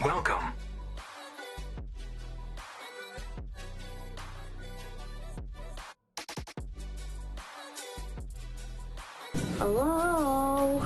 Welcome. Hello?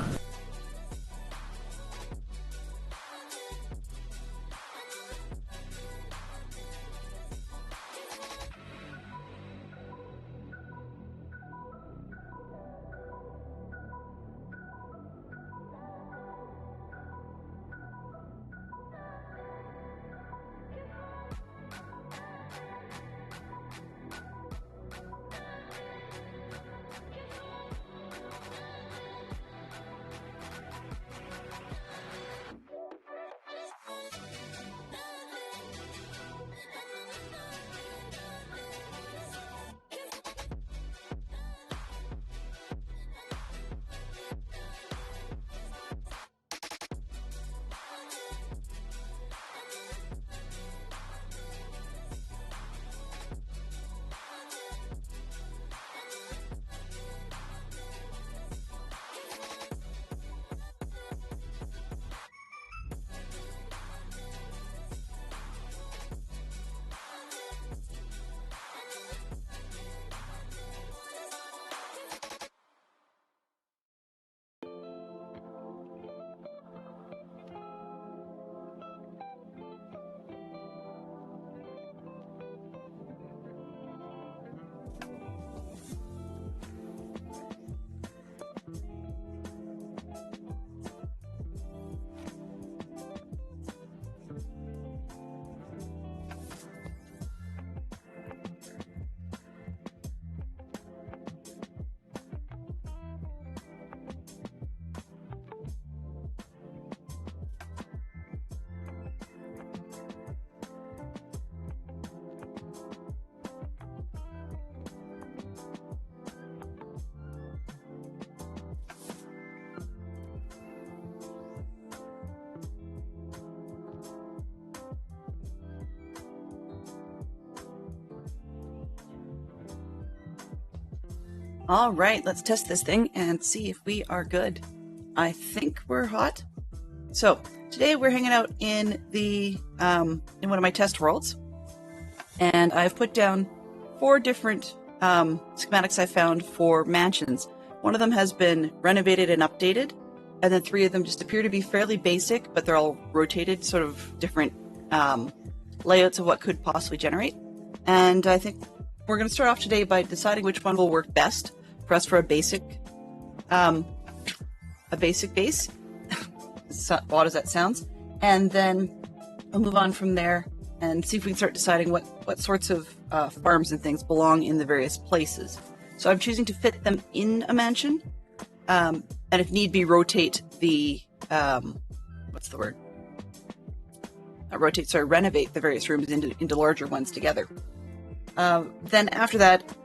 All right, let's test this thing and see if we are good. I think we're hot. So today we're hanging out in the in one of my test worlds, and I've put down 4 different schematics I found for mansions. One of them has been renovated and updated, and then 3 of them just appear to be fairly basic, but they're all rotated, sort of different layouts of what could possibly generate. And I think we're going to start off today by deciding which one will work best for us for a basic base. So, odd as that sounds. And then we'll move on from there and see if we can start deciding what sorts of farms and things belong in the various places. So I'm choosing to fit them in a mansion, and if need be, rotate the renovate the various rooms into larger ones together. Then after that,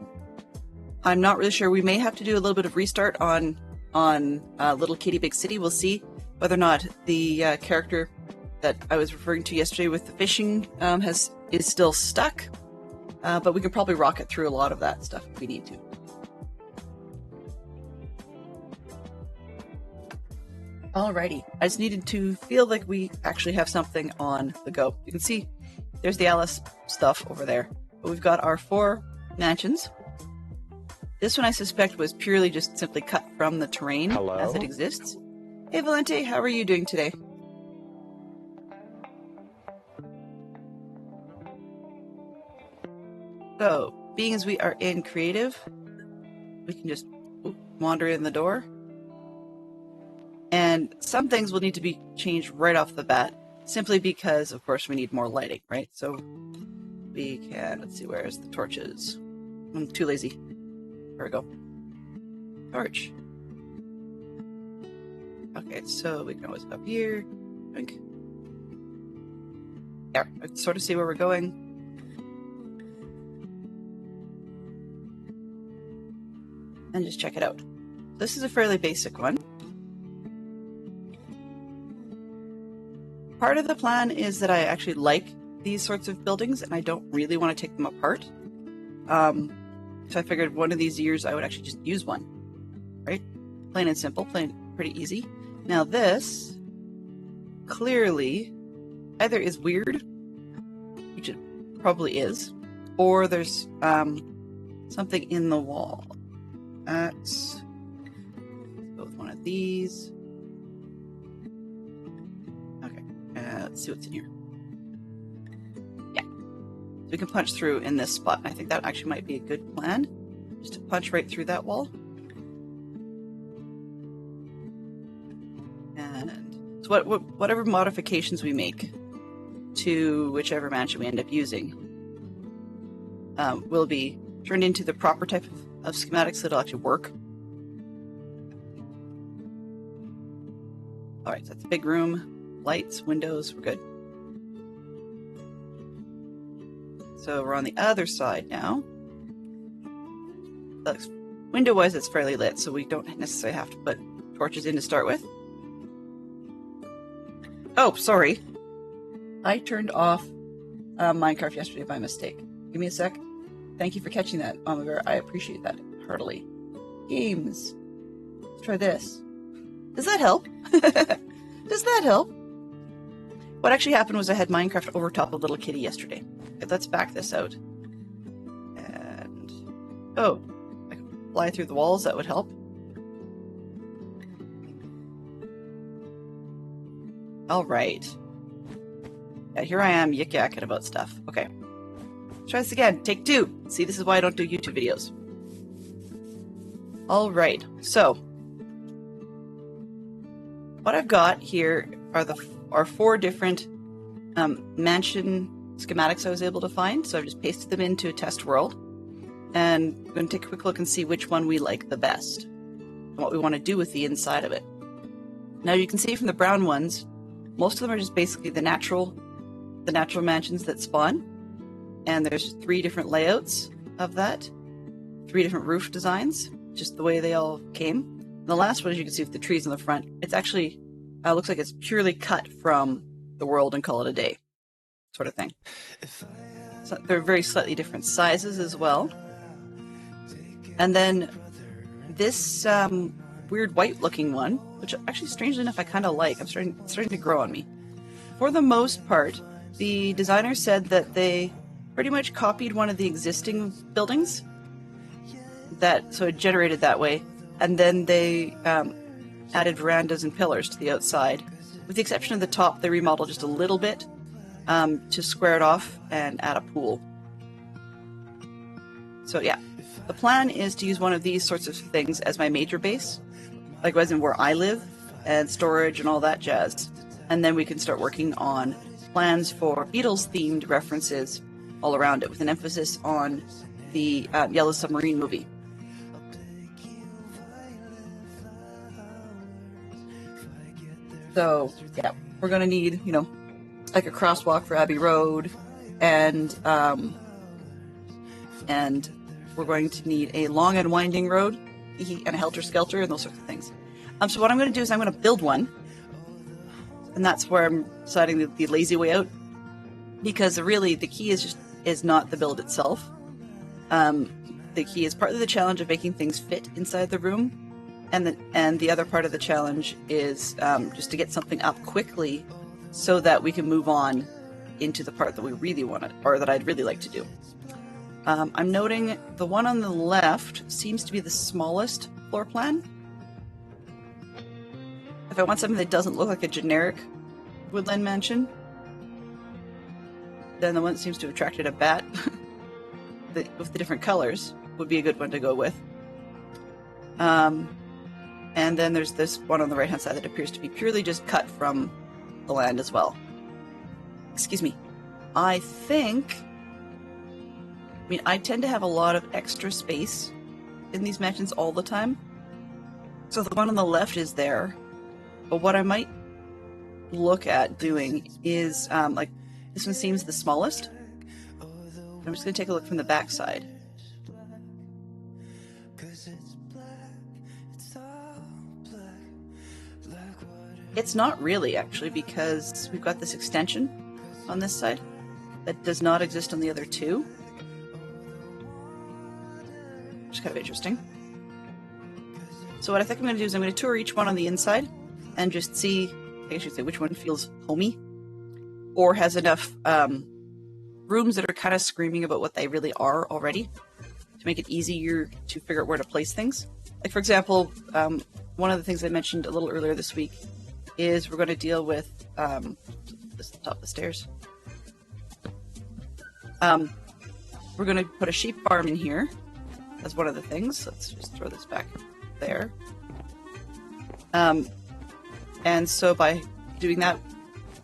I'm not really sure. We may have to do a little bit of restart on Little Kitty Big City. We'll see whether or not the character that I was referring to yesterday with the fishing is still stuck. But we can probably rocket through a lot of that stuff if we need to. Alrighty, I just needed to feel like we actually have something on the go. You can see there's the Alice stuff over there. But we've got our 4 mansions. This one I suspect was purely just simply cut from the terrain as it exists. Hey Valente, how are you doing today? So, being as we are in creative, we can just wander in the door. And some things will need to be changed right off the bat, simply because, of course, we need more lighting, right? So we can, let's see, where's the torches? I'm too lazy. There we go. Torch. Okay, so we can always up here. Drink. There, I can sort of see where we're going. And just check it out. This is a fairly basic one. Part of the plan is that I actually like these sorts of buildings and I don't really want to take them apart. So I figured one of these years I would actually just use one, right? Plain and simple, pretty easy. Now this clearly either is weird, which it probably is, or there's something in the wall. Let's go with one of these. Okay, let's see what's in here. Yeah, so we can punch through in this spot. I think that actually might be a good plan, just to punch right through that wall. And so whatever modifications we make to whichever mansion we end up using will be turned into the proper type of schematics that'll actually work. All right, so that's a big room, lights, windows, we're good. So we're on the other side now. Window-wise, it's fairly lit, so we don't necessarily have to put torches in to start with. Oh, sorry. I turned off Minecraft yesterday by mistake. Give me a sec. Thank you for catching that, Mama Bear. I appreciate that heartily. Games. Let's try this. Does that help? Does that help? What actually happened was I had Minecraft over top of Little Kitty yesterday. Let's back this out. And... oh, I can fly through the walls. That would help. Alright. Yeah, here I am yik-yakking about stuff. Okay. Let's try this again. Take 2. See, this is why I don't do YouTube videos. Alright, so what I've got here are 4 different mansion schematics I was able to find. So I've just pasted them into a test world. And I'm going to take a quick look and see which one we like the best. And what we want to do with the inside of it. Now you can see from the brown ones, most of them are just basically the natural mansions that spawn. And there's 3 different layouts of that. 3 different roof designs, just the way they all came. And the last one, as you can see with the trees in the front, it's actually looks like it's purely cut from the world and call it a day, sort of thing. So they're very slightly different sizes as well. And then this weird white-looking one, which actually, strangely enough, I kind of like. It's starting to grow on me. For the most part, the designer said that they pretty much copied one of the existing buildings, so it generated that way, and then they added verandas and pillars to the outside. With the exception of the top, they remodeled just a little bit to square it off and add a pool. So yeah, the plan is to use one of these sorts of things as my major base, like as in where I live, and storage and all that jazz. And then we can start working on plans for Beatles-themed references all around it, with an emphasis on the Yellow Submarine movie. So, yeah, we're going to need, like a crosswalk for Abbey Road, and we're going to need a long and winding road, and a helter-skelter, and those sorts of things. So what I'm going to do is I'm going to build one, and that's where I'm deciding the lazy way out, because really the key is not the build itself. The key is partly the challenge of making things fit inside the room, and the other part of the challenge is just to get something up quickly so that we can move on into the part that we really want, or that I'd really like to do. I'm noting the one on the left seems to be the smallest floor plan. If I want something that doesn't look like a generic woodland mansion, then the one that seems to have attracted a bat with the different colors would be a good one to go with. And then there's this one on the right hand side that appears to be purely just cut from the land as well. Excuse me. I tend to have a lot of extra space in these mansions all the time. So the one on the left is there. But what I might look at doing is, like, this one seems the smallest. I'm just going to take a look from the back side. It's not really, actually, because we've got this extension on this side that does not exist on the other 2. Which is kind of interesting. So what I think I'm going to do is I'm going to tour each one on the inside and just see, I should say, which one feels homey. or has enough rooms that are kind of screaming about what they really are already to make it easier to figure out where to place things. Like, for example, one of the things I mentioned a little earlier this week is we're going to deal with this top of the stairs. We're going to put a sheep farm in here as one of the things. Let's just throw this back there. And so by doing that,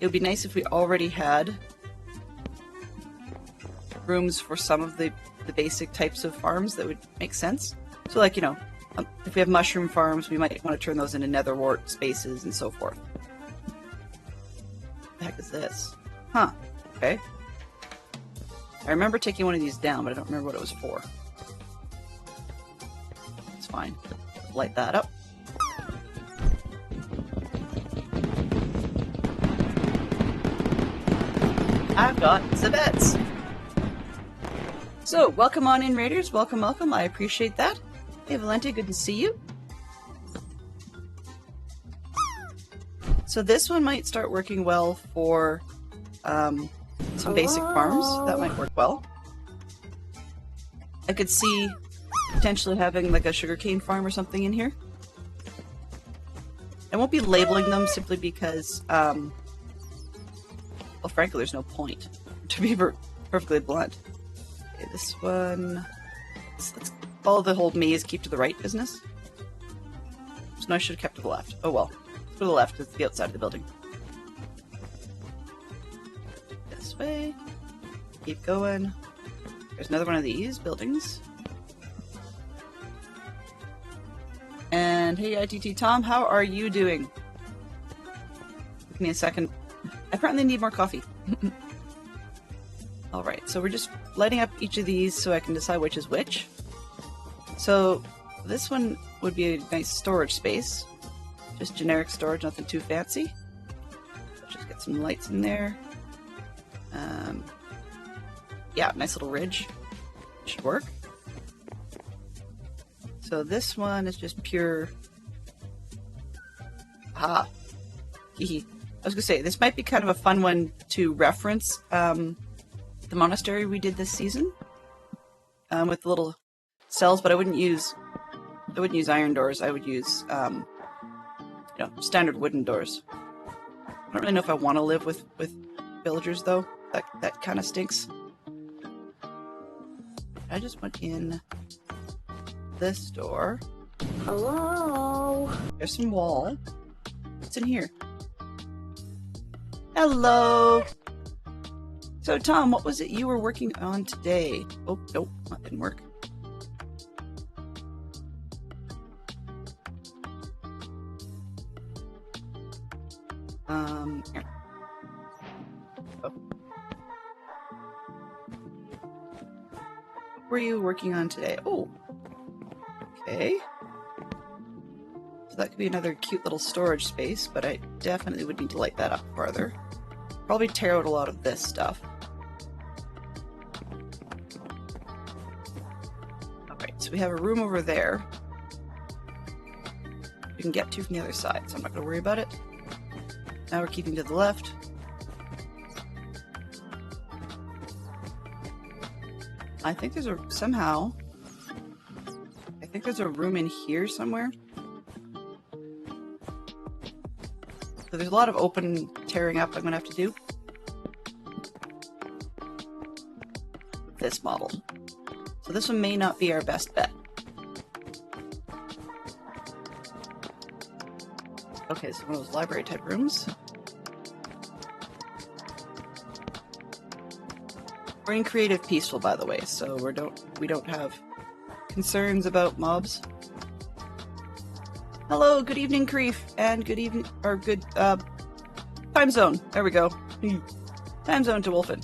it would be nice if we already had rooms for some of the basic types of farms that would make sense. So, like, you know, if we have mushroom farms, we might want to turn those into nether wart spaces and so forth. What the heck is this? Huh. Okay. I remember taking one of these down, but I don't remember what it was for. It's fine. Light that up. I've got the bets. So, welcome on in, Raiders. Welcome, welcome. I appreciate that. Hey, Valente, good to see you. So this one might start working well for some basic farms. That might work well. I could see potentially having like a sugarcane farm or something in here. I won't be labeling them simply because, well, frankly, there's no point, to be perfectly blunt. Okay, this one... Let's follow the whole maze, keep to the right business. So no, I should have kept to the left. Oh well. To the left, it's the outside of the building. This way. Keep going. There's another one of these buildings. And hey, ITT Tom, how are you doing? Give me a second. I apparently need more coffee. Alright, so we're just lighting up each of these so I can decide which is which. So this one would be a nice storage space. Just generic storage, nothing too fancy. Let's just get some lights in there. Yeah, nice little ridge. Should work. So this one is just pure... Ah. Hehe. I was going to say, this might be kind of a fun one to reference the monastery we did this season. With the little cells, but I wouldn't use iron doors. I would use you know, standard wooden doors. I don't really know if I want to live with villagers though. That kind of stinks. I just went in this door. Hello. There's some wall. What's in here? Hello. So Tom, what was it you were working on today? Oh, nope, that didn't work. Here. Oh. What were you working on today? Oh, okay. So that could be another cute little storage space, but I definitely would need to light that up farther. Probably tear out a lot of this stuff. Alright, so we have a room over there. We can get to from the other side, so I'm not going to worry about it. Now we're keeping to the left. I think there's somehow... I think there's a room in here somewhere. So there's a lot of open tearing up I'm going to have to do. This model. So this one may not be our best bet. Okay, so one of those library type rooms. We're in creative peaceful, by the way, so we don't have concerns about mobs. Hello, good evening, Creef, and good evening, or good, time zone. There we go. Time zone to Wolfen.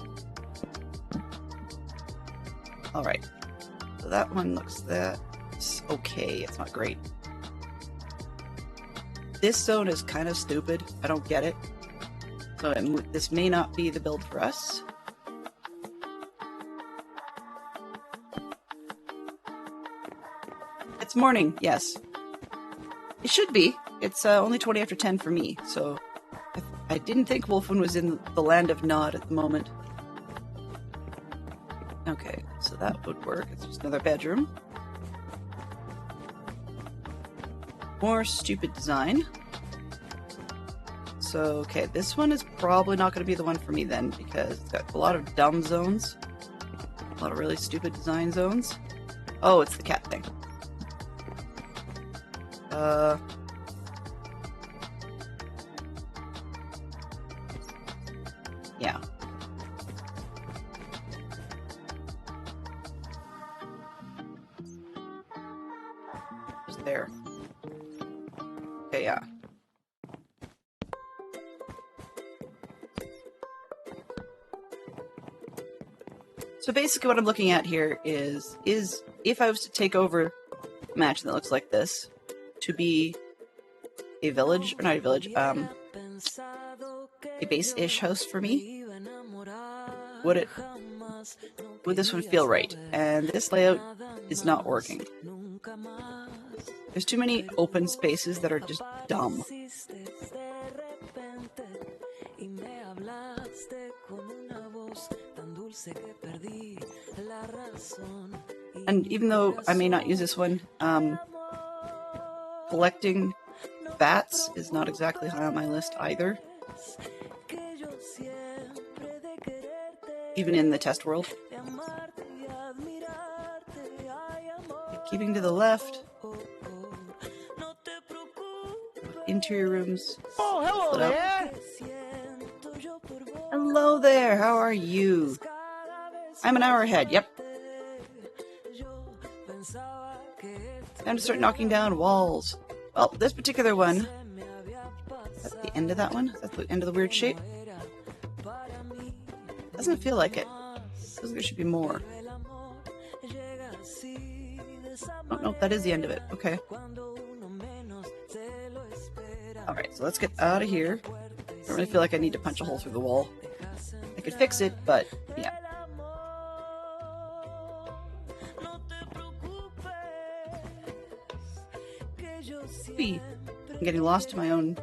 Alright. So that one looks that's okay. It's not great. This zone is kind of stupid. I don't get it. So this may not be the build for us. It's morning, yes. It should be. It's only 20 after 10 for me, so I I didn't think Wolfen was in the land of Nod at the moment. Okay, so that would work. It's just another bedroom. More stupid design. So, okay, this one is probably not going to be the one for me then, because it's got a lot of dumb zones. A lot of really stupid design zones. Oh, it's the cat thing. Yeah. Just there. Okay, yeah. So basically what I'm looking at here is if I was to take over a mansion that looks like this to be a village, or not a village, a base-ish house for me, would this one feel right? And this layout is not working. There's too many open spaces that are just dumb. And even though I may not use this one, collecting bats is not exactly high on my list either. Even in the test world. Keeping to the left. Interior rooms. Oh, hello there! Hello there, how are you? I'm an hour ahead, yep. Time to start knocking down walls. Well, this particular one, that's the end of that one? That's the end of the weird shape? Doesn't feel like it. Feels like there should be more. Oh, no, that is the end of it. Okay. Alright, so let's get out of here. I don't really feel like I need to punch a hole through the wall. I could fix it, but yeah. I'm getting lost in my own...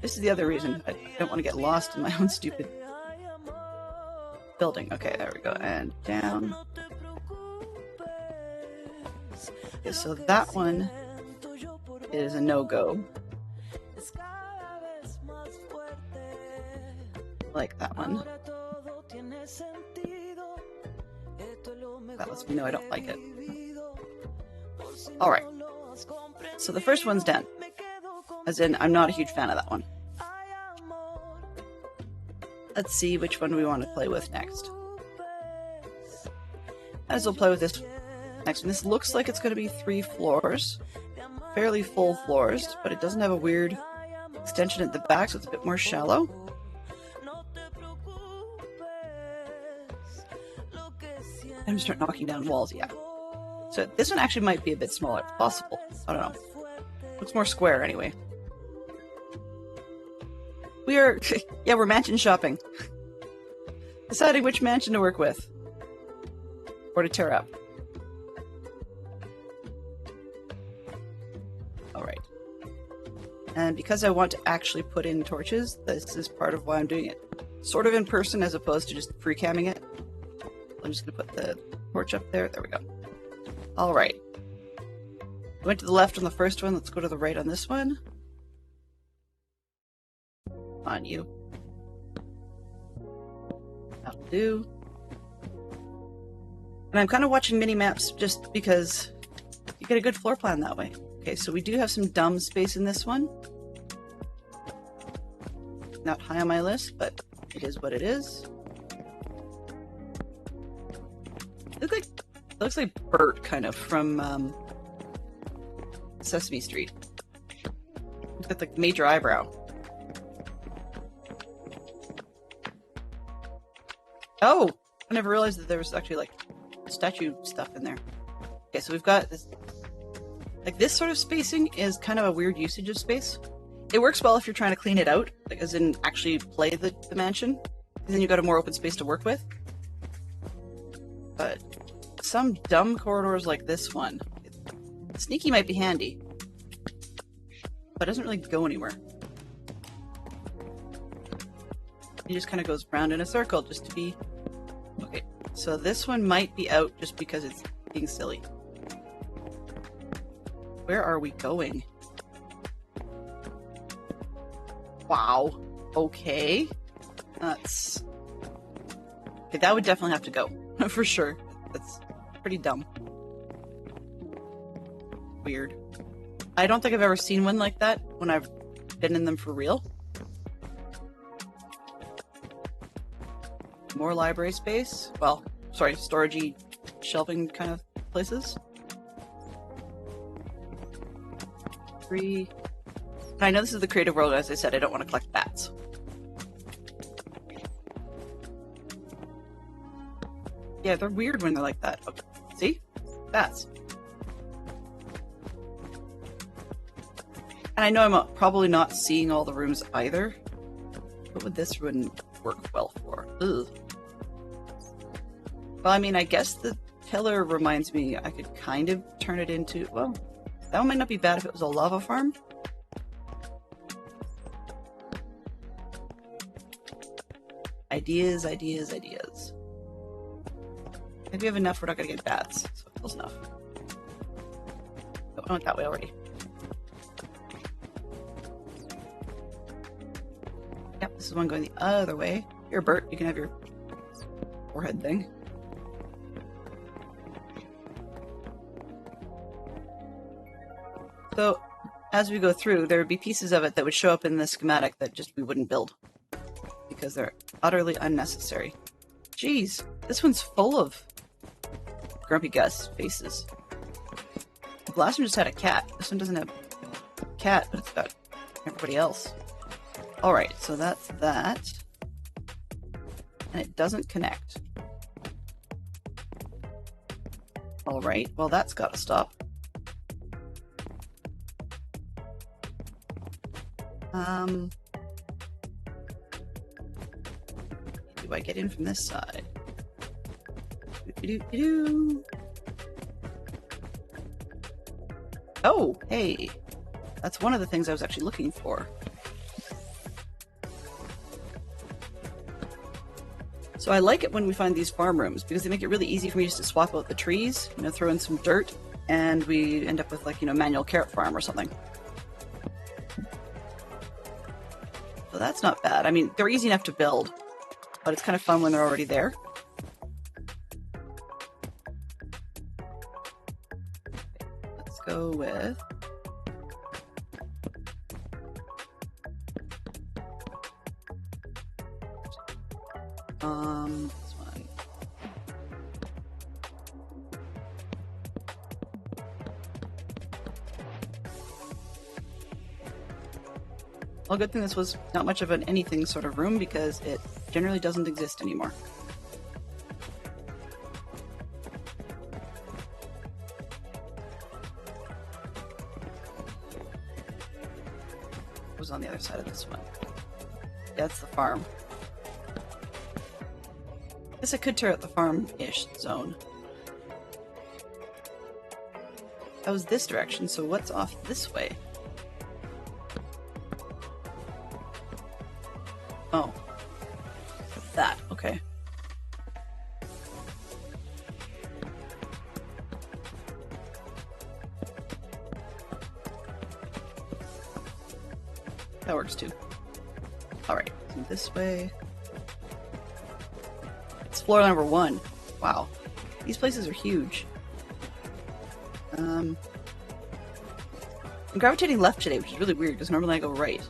This is the other reason. I don't want to get lost in my own stupid building. Okay, there we go. And down. Okay, so that one is a no-go. Like that one. That lets me know I don't like it. Alright. So the first one's done. As in, I'm not a huge fan of that one. Let's see which one we want to play with next. Might as well play with this next one. This looks like it's going to be 3 floors. Fairly full floors, but it doesn't have a weird extension at the back, so it's a bit more shallow. I'm gonna start knocking down walls, yeah. So this one actually might be a bit smaller. It's possible. I don't know. Looks more square anyway. We are... yeah, we're mansion shopping. Deciding which mansion to work with. Or to tear up. Alright. And because I want to actually put in torches, this is part of why I'm doing it. Sort of in person as opposed to just free camming it. I'm just going to put the torch up there. There we go. Alright. Went to the left on the first one. Let's go to the right on this one. On you. That'll do. And I'm kind of watching mini-maps just because you get a good floor plan that way. Okay, so we do have some dumb space in this one. Not high on my list, but it is what it is. It looks like Bert, kind of, from Sesame Street. He's got the major eyebrow. Oh! I never realized that there was actually, like, statue stuff in there. Okay, so we've got this... Like, this sort of spacing is kind of a weird usage of space. It works well if you're trying to clean it out, like, as in actually play the mansion. Because then you've got a more open space to work with. But some dumb corridors like this one, sneaky might be handy, but it doesn't really go anywhere. It just kind of goes round in a circle just to be... Okay, so this one might be out just because it's being silly. Where are we going? Wow. Okay. That's... Okay, that would definitely have to go. For sure. That's pretty dumb. Weird. I don't think I've ever seen one like that when I've been in them for real. More library space. Well, sorry, storagey shelving kind of places. 3. I know this is the creative world, as I said, I don't want to collect bats. Yeah, they're weird when they're like that. Okay. See? Bats. And I know I'm probably not seeing all the rooms either. What would this wouldn't work well for? Ugh. Well, I mean, I guess the pillar reminds me I could kind of turn it into... Well, that one might not be bad if it was a lava farm. Ideas, ideas, ideas. I think we have enough, we're not going to get bats, so it feels enough. Oh, I went that way already. Yep, this is one going the other way. Here, Bert, you can have your forehead thing. So, as we go through, there would be pieces of it that would show up in the schematic that just we wouldn't build. Because they're utterly unnecessary. Jeez, this one's full of Grumpy Gus faces. The last one just had a cat. This one doesn't have a cat, but it's got everybody else. Alright, so that's that. And it doesn't connect. Alright, well that's gotta stop. Do I get in from this side? Oh, hey. That's one of the things I was actually looking for. So I like it when we find these farm rooms because they make it really easy for me just to swap out the trees, you know, throw in some dirt, and we end up with like, you know, manual carrot farm or something. So that's not bad. I mean, they're easy enough to build, but it's kind of fun when they're already there. Let's go with... this one. Well, good thing this was not much of an anything sort of room because it generally doesn't exist anymore. What was on the other side of this one? That's the farm. I guess I could tear out the farm-ish zone. That was this direction, so what's off this way? Oh. That, okay. That works too. Alright, so this way. It's floor number 1. Wow. These places are huge. I'm gravitating left today, which is really weird because normally I go right.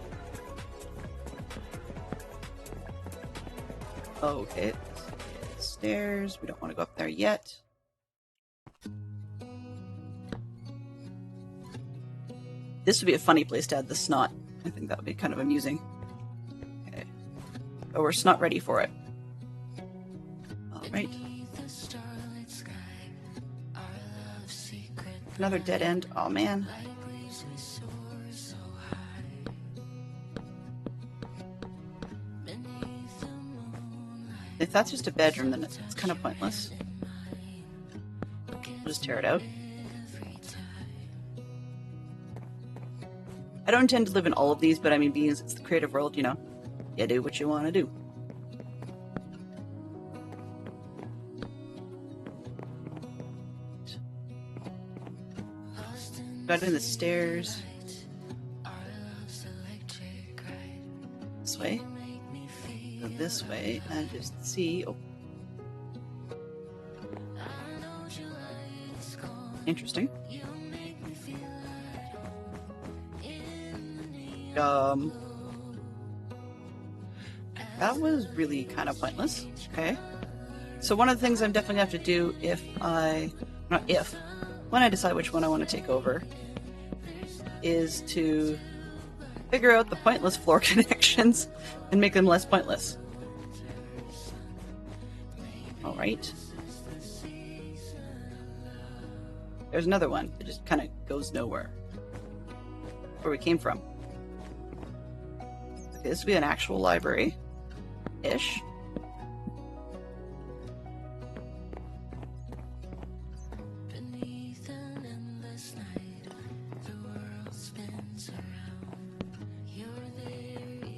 Okay. Stairs. We don't want to go up there yet. This would be a funny place to add the snot. I think that would be kind of amusing. Okay. Oh, we're snot ready for it. Alright. Another dead end. Oh man. If that's just a bedroom, then it's kind of pointless. We'll just tear it out. I don't intend to live in all of these, but I mean, being as it's the creative world, you know, you do what you want to do. Got in the stairs. This way. Go this way and just see. Oh. Interesting. That was really kind of pointless. Okay. So one of the things I'm definitely going to have to do when I decide which one I want to take over is to figure out the pointless floor connections and make them less pointless. All right. There's another one that just kind of goes nowhere. Where we came from. Okay, this would be an actual library-ish.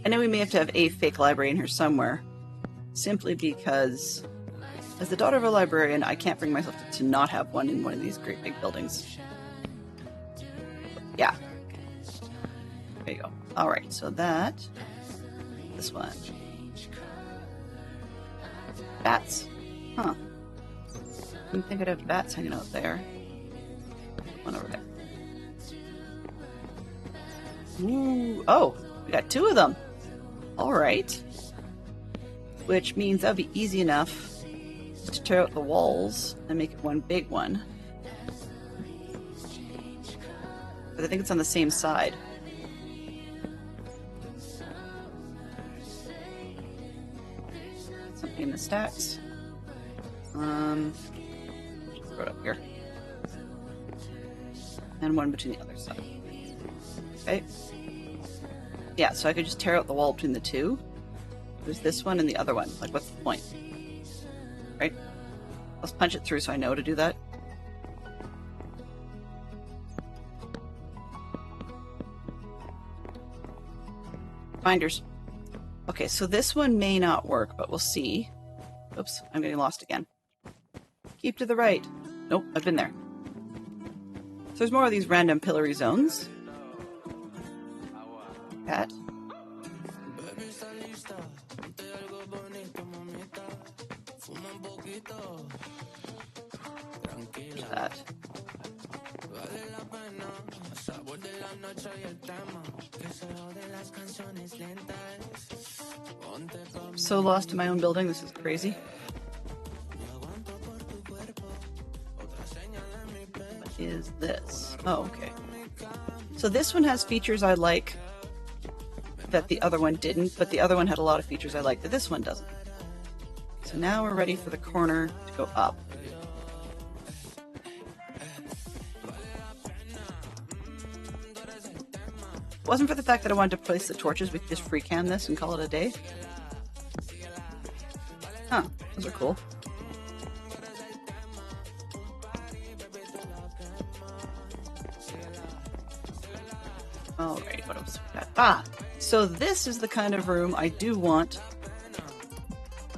I know we may have to have a fake library in here somewhere, simply because as the daughter of a librarian, I can't bring myself to not have one in one of these great big buildings. Yeah. There you go. Alright, so this one. Bats. Huh. Didn't think I'd have bats hanging out there. One over there. Ooh, oh, we got two of them. Alright. Which means that'll be easy enough to tear out the walls and make it one big one. But I think it's on the same side. Something in the stacks. Just throw it up here. And one between the other side. Okay. Yeah, so I could just tear out the wall between the two. There's this one and the other one. Like, what's the point? Right? Let's punch it through so I know to do that. Binders. Okay, so this one may not work, but we'll see. Oops, I'm getting lost again. Keep to the right. Nope, I've been there. So there's more of these random pillory zones. Cat. That. So lost in my own building, this is crazy. What is this? Oh, okay. So this one has features I like that the other one didn't, but the other one had a lot of features I like that this one doesn't. So now we're ready for the corner to go up. If it wasn't for the fact that I wanted to place the torches, we could just free cam this and call it a day. Huh, those are cool. Alright, what else we got? Ah, so this is the kind of room I do want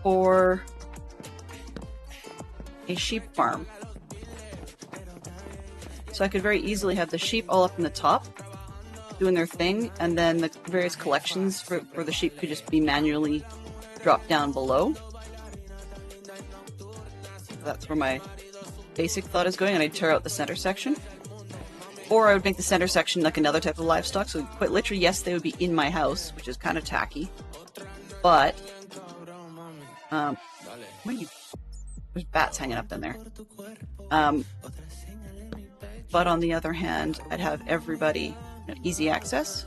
for a sheep farm. So I could very easily have the sheep all up in the top doing their thing, and then the various collections for the sheep could just be manually dropped down below. That's where my basic thought is going, and I'd tear out the center section. Or I would make the center section like another type of livestock, so quite literally, yes, they would be in my house, which is kind of tacky. But, there's bats hanging up in there. But on the other hand, I'd have everybody easy access.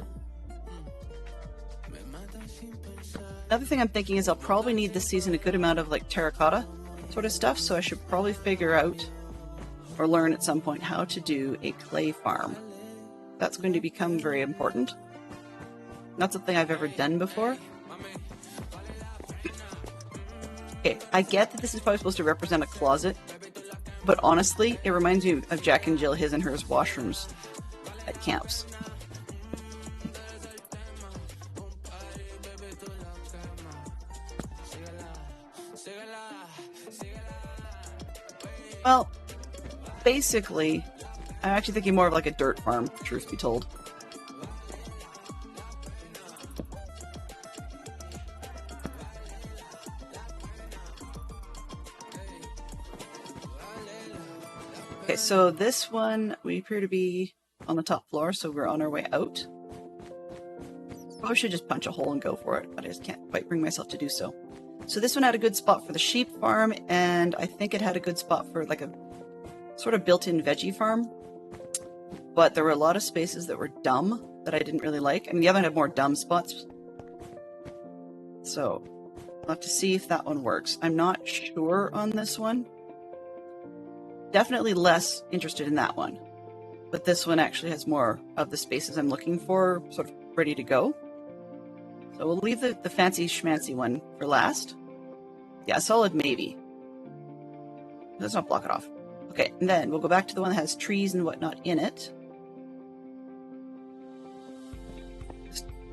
Another thing I'm thinking is I'll probably need this season a good amount of like terracotta sort of stuff, so I should probably figure out or learn at some point how to do a clay farm. That's going to become very important. Not something I've ever done before. Okay, I get that this is probably supposed to represent a closet, but honestly, it reminds me of Jack and Jill, his and hers washrooms at camps. Well, basically, I'm actually thinking more of like a dirt farm, truth be told. Okay, so this one, we appear to be on the top floor, so we're on our way out. Probably should just punch a hole and go for it, but I just can't quite bring myself to do so. So this one had a good spot for the sheep farm, and I think it had a good spot for like a sort of built-in veggie farm. But there were a lot of spaces that were dumb that I didn't really like. I mean, the other one had more dumb spots. So I'll have to see if that one works. I'm not sure on this one. Definitely less interested in that one. But this one actually has more of the spaces I'm looking for sort of ready to go. So we'll leave the fancy schmancy one for last. Yeah, solid maybe. Let's not block it off. Okay, and then we'll go back to the one that has trees and whatnot in it.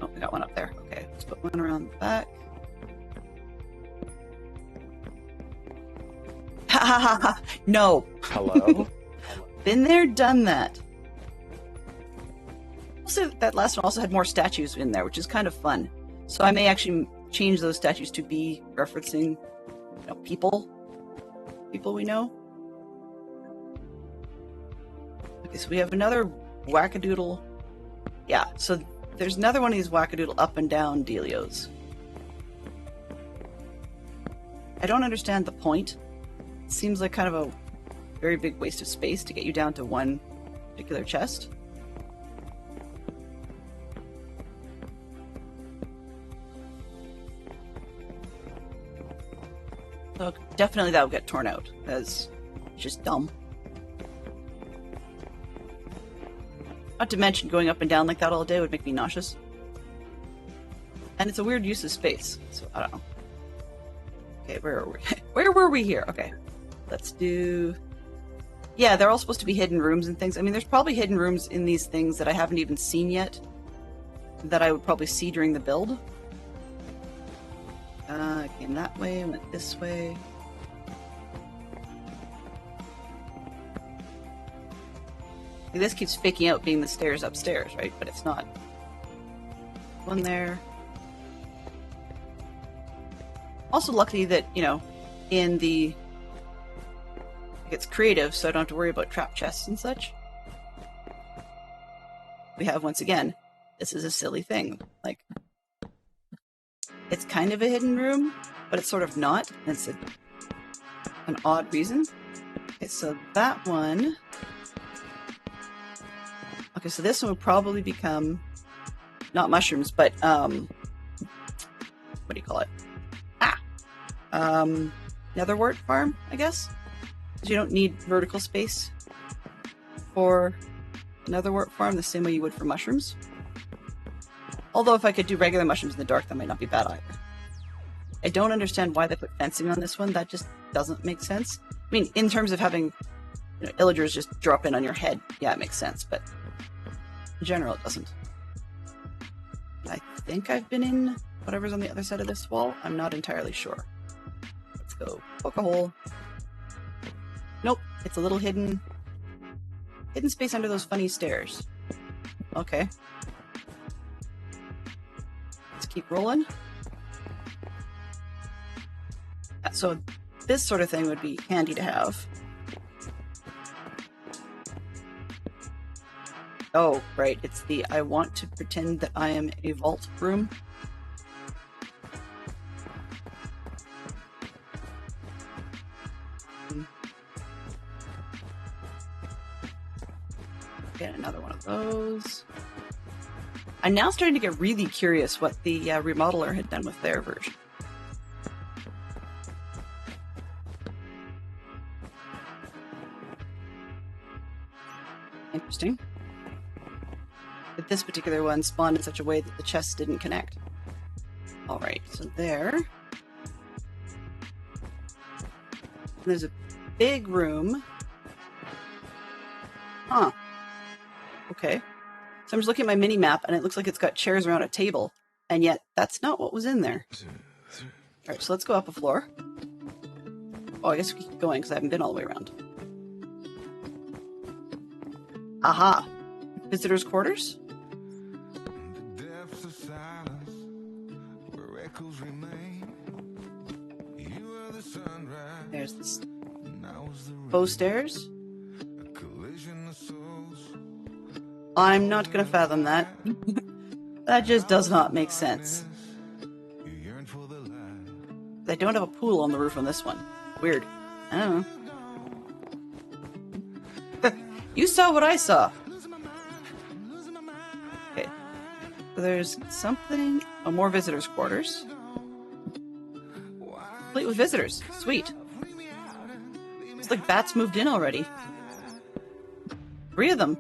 Oh, we got one up there. Okay, let's put one around the back. Ha ha ha ha! No! Hello? Been there, done that. Also, that last one also had more statues in there, which is kind of fun. So I may actually change those statues to be referencing, people we know. Okay, so we have another wackadoodle. Yeah, so there's another one of these wackadoodle up and down dealios. I don't understand the point. It seems like kind of a very big waste of space to get you down to one particular chest. So definitely that will get torn out, because it's just dumb. Not to mention going up and down like that all day would make me nauseous. And it's a weird use of space, so I don't know. Okay, where are we? Where were we here? Okay, let's do... Yeah, they're all supposed to be hidden rooms and things. I mean, there's probably hidden rooms in these things that I haven't even seen yet, that I would probably see during the build. I came that way, went this way. This keeps faking out being the stairs upstairs, right? But it's not. One there. Also lucky that, in the... It's creative, so I don't have to worry about trap chests and such. We have, once again, this is a silly thing. Like, it's kind of a hidden room, but it's sort of not. It's an odd reason. Okay, so that one... Okay, so this one will probably become... Not mushrooms, but, what do you call it? Netherwort farm, I guess? Because you don't need vertical space for netherwort farm the same way you would for mushrooms. Although if I could do regular mushrooms in the dark, that might not be bad either. I don't understand why they put fencing on this one. That just doesn't make sense. I mean, in terms of having illagers just drop in on your head, yeah, it makes sense, but in general, it doesn't. I think I've been in whatever's on the other side of this wall. I'm not entirely sure. Let's go poke a hole. Nope, it's a little hidden space under those funny stairs. Okay. Let's keep rolling. So this sort of thing would be handy to have. Oh, right, it's the I want to pretend that I am a vault room. Get another one of those. I'm now starting to get really curious what the remodeler had done with their version. Interesting. But this particular one spawned in such a way that the chests didn't connect. Alright, so there. There's a big room. Huh. Okay. So I'm just looking at my mini map and it looks like it's got chairs around a table. And yet that's not what was in there. Alright, so let's go up a floor. Oh, I guess we keep going because I haven't been all the way around. Aha! Visitors' quarters? There's the bow stairs. I'm not gonna fathom that. That just does not make sense. They don't have a pool on the roof on this one. Weird. I don't know. You saw what I saw. Okay. So there's something... Oh, more visitors' quarters. Complete with visitors. Sweet. It's like bats moved in already. 3 of them.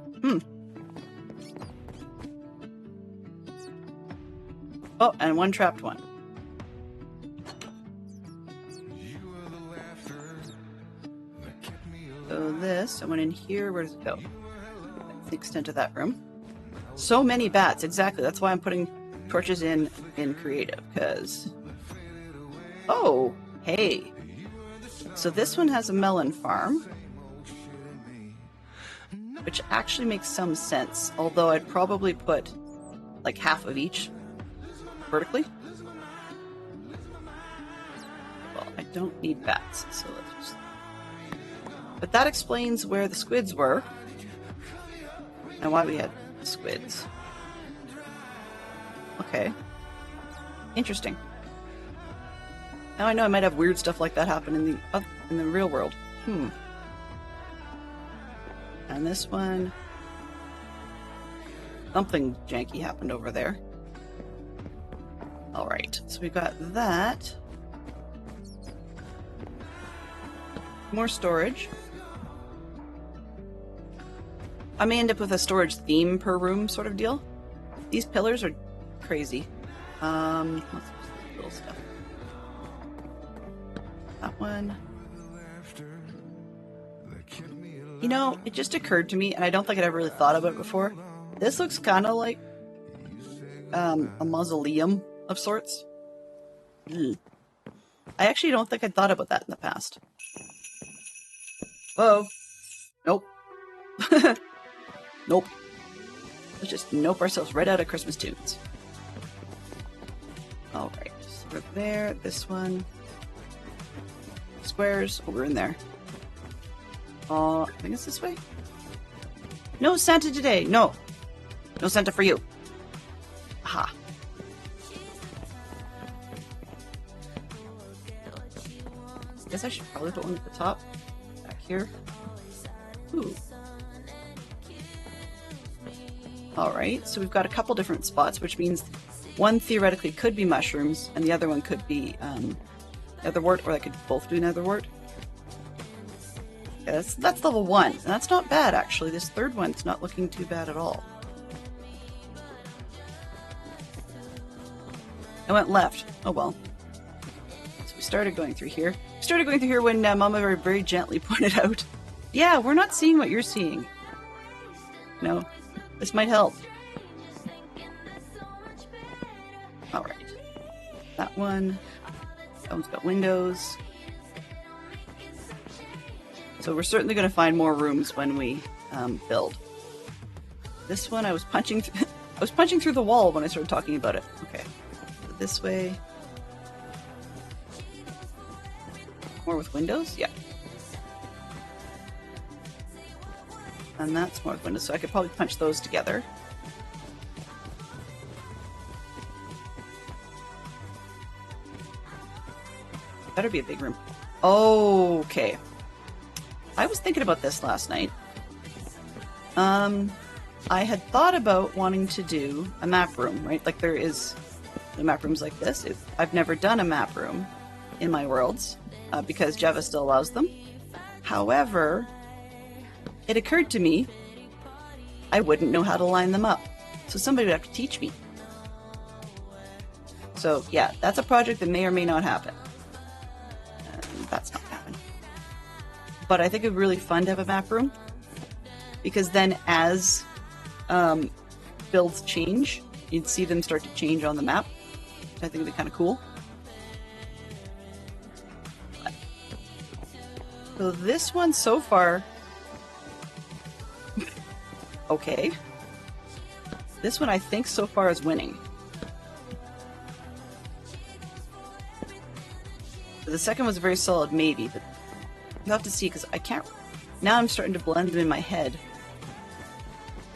Oh, and 1 trapped one. So this, I went in here. Where does it go? That's the extent of that room. So many bats. Exactly. That's why I'm putting torches in creative, because... Oh, hey. So this one has a melon farm, which actually makes some sense, although I'd probably put like half of each vertically. Well, I don't need bats, so let's just... But that explains where the squids were and why we had squids. Okay. Interesting. Now I know I might have weird stuff like that happen in the real world. And this one... Something janky happened over there. Alright, so we've got that. More storage. I may end up with a storage theme per room sort of deal. These pillars are crazy. What's this little stuff? That one. You know, it just occurred to me, and I don't think I'd ever really thought about it before. This looks kind of like a mausoleum of sorts. I actually don't think I'd thought about that in the past. Whoa. Nope. Nope. Let's just nope ourselves right out of Christmas tunes. Alright, so we're there. This one. Squares. Oh, we're in there. I think it's this way. No Santa today. No. No Santa for you. Aha. Guess I should probably put one at the top. Back here. Ooh. Alright, so we've got a couple different spots, which means one theoretically could be mushrooms, and the other one could be netherwort, or they could both do netherwort. Yeah, that's level 1, and that's not bad actually. This third one's not looking too bad at all. I went left. Oh well. So we started going through here. We started going through here when Mama very gently pointed out, yeah, we're not seeing what you're seeing. No, this might help. Alright. That one. That one's got windows. So we're certainly going to find more rooms when we build. This one I was punching I was punching through the wall when I started talking about it. Okay. So this way. More with windows? Yeah. And that's more with windows, so I could probably punch those together. Better be a big room. Okay. I was thinking about this last night. I had thought about wanting to do a map room, right? Like there is the map rooms like this. I've never done a map room in my worlds because Java still allows them. However, it occurred to me I wouldn't know how to line them up. So somebody would have to teach me. So yeah, that's a project that may or may not happen. That's not happening. But I think it would be really fun to have a map room, because then as builds change, you'd see them start to change on the map. I think it'd be kind of cool. So this one so far, okay. This one I think so far is winning. The second was a very solid maybe, but you'll have to see because I can't. Now I'm starting to blend them in my head.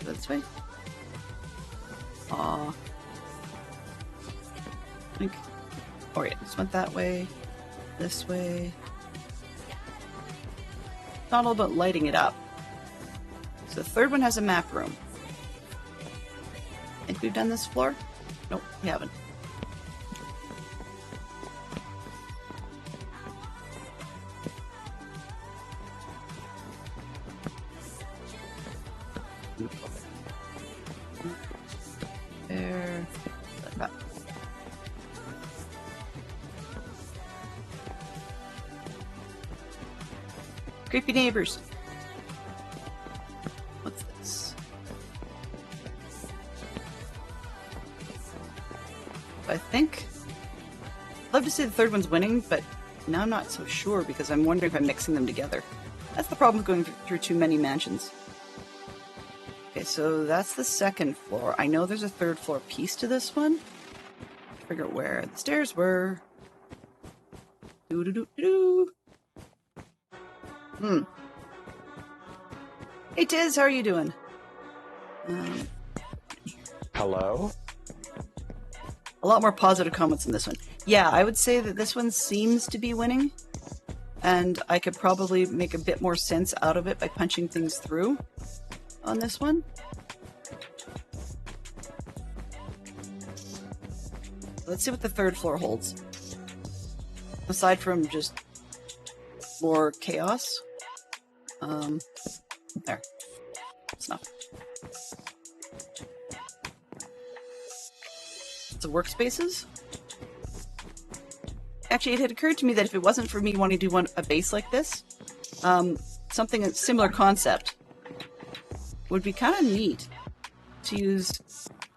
Go this way. Aw. Oh yeah, just went that way. This way. It's not all about lighting it up. So the third one has a map room. Think we've done this floor? Nope, we haven't. There. Like that. Creepy neighbors. What's this? I think I'd love to say the third one's winning, but now I'm not so sure because I'm wondering if I'm mixing them together. That's the problem with going through too many mansions. Okay, so that's the second floor. I know there's a third floor piece to this one. Figure out where the stairs were. Doo-doo-doo-doo. Hey Tiz, how are you doing? Hello? A lot more positive comments in this one. Yeah, I would say that this one seems to be winning. And I could probably make a bit more sense out of it by punching things through on this one. Let's see what the third floor holds. Aside from just more chaos. There. It's enough. So workspaces. Actually, it had occurred to me that if it wasn't for me wanting to do a base like this, something a similar concept would be kind of neat to use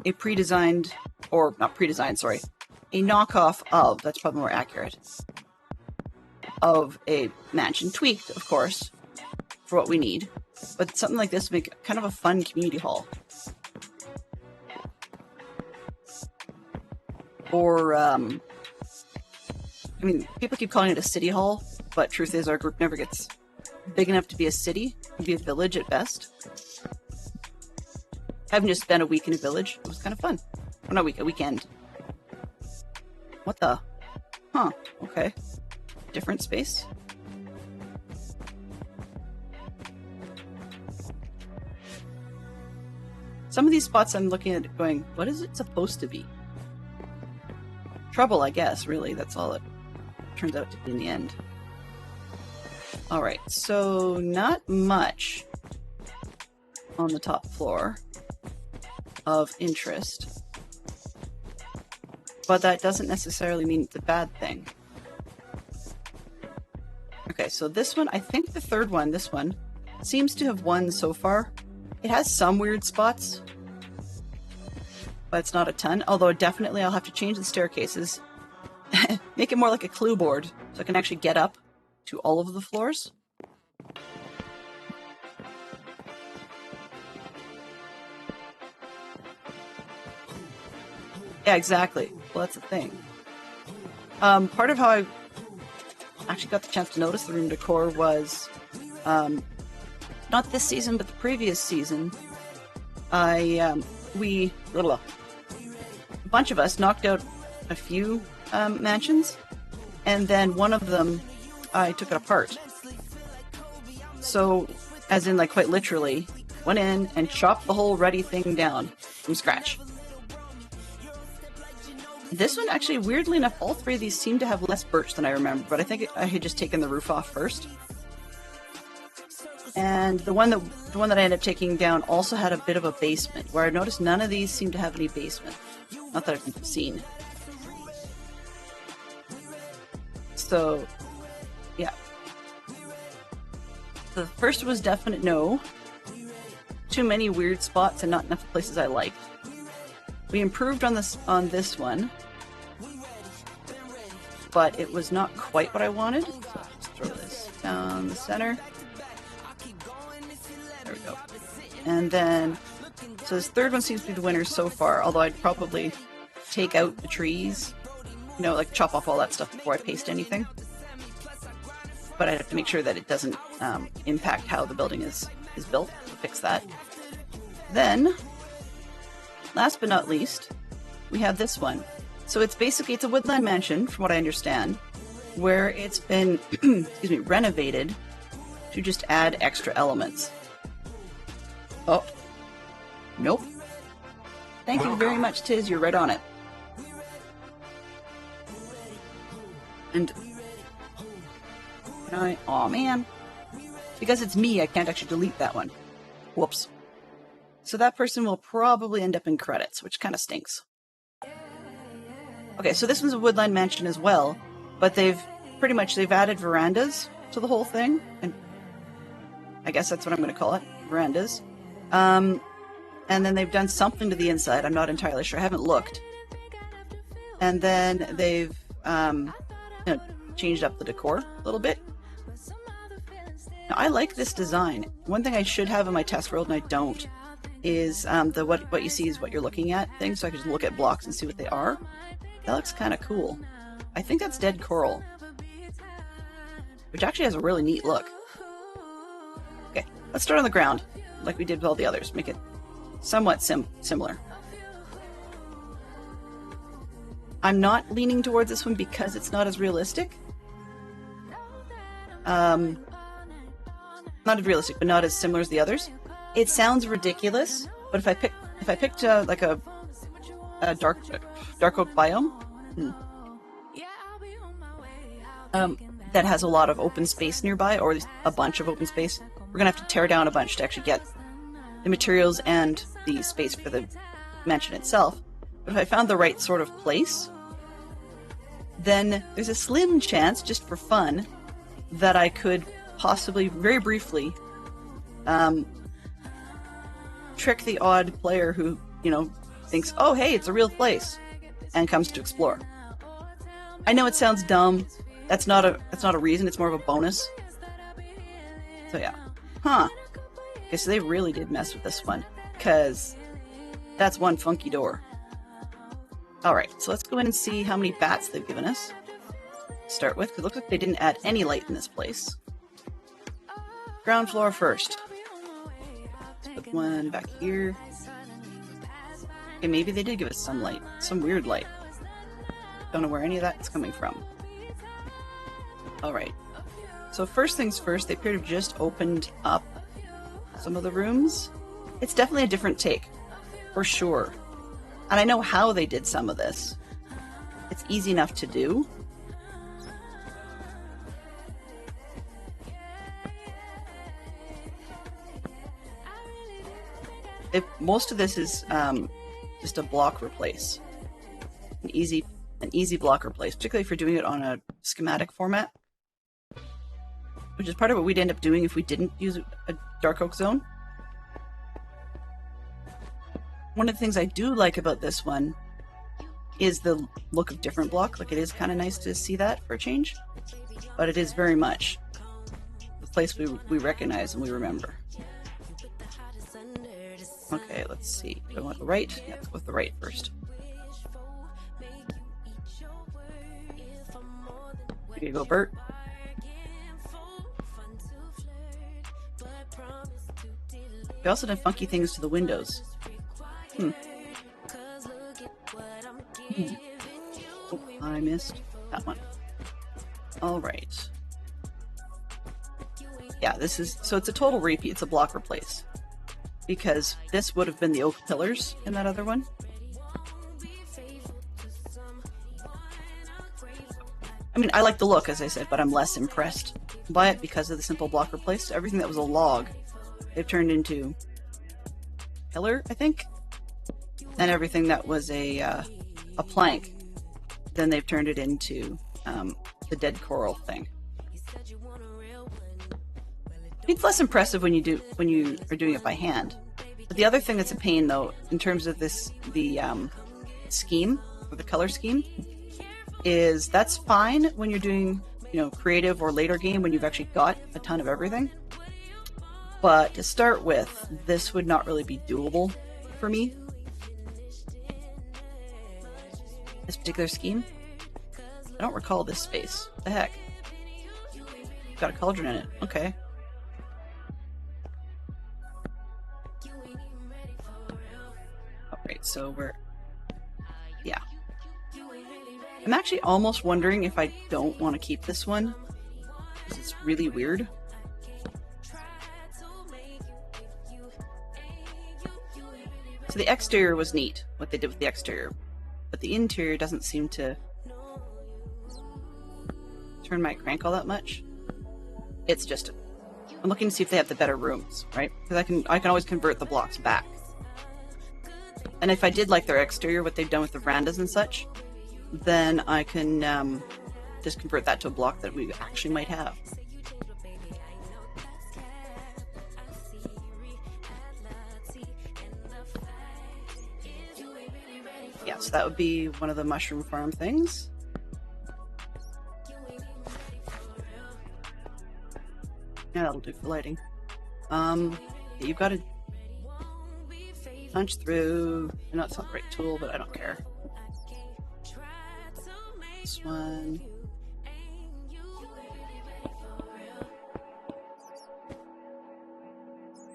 a pre-designed, or not pre-designed, sorry, a knockoff of, that's probably more accurate, of a mansion, tweaked, of course, for what we need. But something like this would make kind of a fun community hall. Or, I mean, people keep calling it a city hall, but truth is our group never gets big enough to be a city. It'd be a village at best. Having just spent a week in a village, it was kind of fun. Or not a week, a weekend. What the? Huh, okay. Different space. Some of these spots I'm looking at going, what is it supposed to be? Trouble, I guess, really. That's all it turns out to be in the end. Alright, so not much on the top floor of interest. But that doesn't necessarily mean it's a bad thing. Okay, so this one, I think the third one, this one, seems to have won so far. It has some weird spots, but it's not a ton. Although definitely I'll have to change the staircases. Make it more like a clue board, so I can actually get up to all of the floors. Yeah, exactly. Well, that's the thing. Part of how I actually got the chance to notice the room decor was, not this season, but the previous season, a bunch of us knocked out a few mansions, and then one of them, I took it apart. So, as in, like, quite literally, went in and chopped the whole ready thing down from scratch. This one, actually, weirdly enough, all three of these seem to have less birch than I remember, but I think I had just taken the roof off first. And the one that I ended up taking down also had a bit of a basement, where I noticed none of these seem to have any basement. Not that I've seen. So, yeah. The first was definite no. Too many weird spots and not enough places I liked. We improved on this one, but it was not quite what I wanted. So just throw this down the center. There we go. And then So this third one seems to be the winner so far, although I'd probably take out the trees, you know, like chop off all that stuff before I paste anything. But I have to make sure that it doesn't impact how the building is built to fix that. Then, last but not least, we have this one. So it's a woodland mansion, from what I understand, where it's been excuse me, renovated to just add extra elements. Oh, nope. Thank you very much, Tiz. You're right on it. And oh man, because it's me, I can't actually delete that one. Whoops. So that person will probably end up in credits, which kind of stinks. Okay, so this one's a woodland mansion as well, but they've added verandas to the whole thing, and I guess that's what I'm going to call it, verandas. And then they've done something to the inside. I'm not entirely sure. I haven't looked. And then they've changed up the decor a little bit. Now, I like this design. One thing I should have in my test world, and I don't, is the what you see is what you're looking at thing, so I can just look at blocks and see what they are. That looks kind of cool. I think that's dead coral, which actually has a really neat look. Okay, let's start on the ground, like we did with all the others. Make it somewhat similar. I'm not leaning towards this one because it's not as realistic. Not as realistic, but not as similar as the others. It sounds ridiculous, but if I picked like a dark oak biome that has a lot of open space nearby, or at least a bunch of open space, we're gonna have to tear down a bunch to actually get the materials and the space for the mansion itself. But if I found the right sort of place, then there's a slim chance, just for fun, that I could possibly, very briefly, trick the odd player who, thinks, oh, hey, it's a real place, and comes to explore. I know it sounds dumb. That's not a reason. It's more of a bonus. So yeah. Huh. Okay, so they really did mess with this one, because that's one funky door. Alright, so let's go in and see how many bats they've given us to start with, because it looks like they didn't add any light in this place. Ground floor first. Let's put one back here. Okay, maybe they did give us some light. Some weird light. Don't know where any of that's coming from. Alright. So first things first, they appear to have just opened up some of the rooms. It's definitely a different take, for sure. And I know how they did some of this. It's easy enough to do. Most of this is just a block replace. An easy block replace, particularly if you're doing it on a schematic format. Which is part of what we'd end up doing if we didn't use a dark oak zone. One of the things I do like about this one is the look of different block. Like, it is kind of nice to see that for a change, but it is very much the place we recognize and we remember. Okay, let's see. Do I want the right? Yeah, let's go with the right first. Here you go, Bert. We also did funky things to the windows. Oh, I missed that one. All right. Yeah, this is, so it's a total repeat. It's a block replace, because this would have been the oak pillars in that other one. I mean, I like the look, as I said, but I'm less impressed by it because of the simple block replace. Everything that was a log, they've turned into pillar, I think, and everything that was a plank, then they've turned it into the dead coral thing. It's less impressive when you are doing it by hand. But the other thing that's a pain, though, in terms of the scheme, or the color scheme, is that's fine when you're doing, creative or later game when you've actually got a ton of everything. But to start with, this would not really be doable for me. This particular scheme. I don't recall this space. What the heck? Got a cauldron in it. Okay. Alright, so we're... yeah. I'm actually almost wondering if I don't want to keep this one, because it's really weird. So the exterior was neat, what they did with the exterior, but the interior doesn't seem to turn my crank all that much. It's just, I'm looking to see if they have the better rooms, right? Because I can always convert the blocks back. And if I did like their exterior, what they've done with the verandas and such, then I can just convert that to a block that we actually might have. Yeah, so that would be one of the mushroom farm things. Yeah, that'll do for lighting. You've got to punch through. I know it's not the right tool, but I don't care. This one.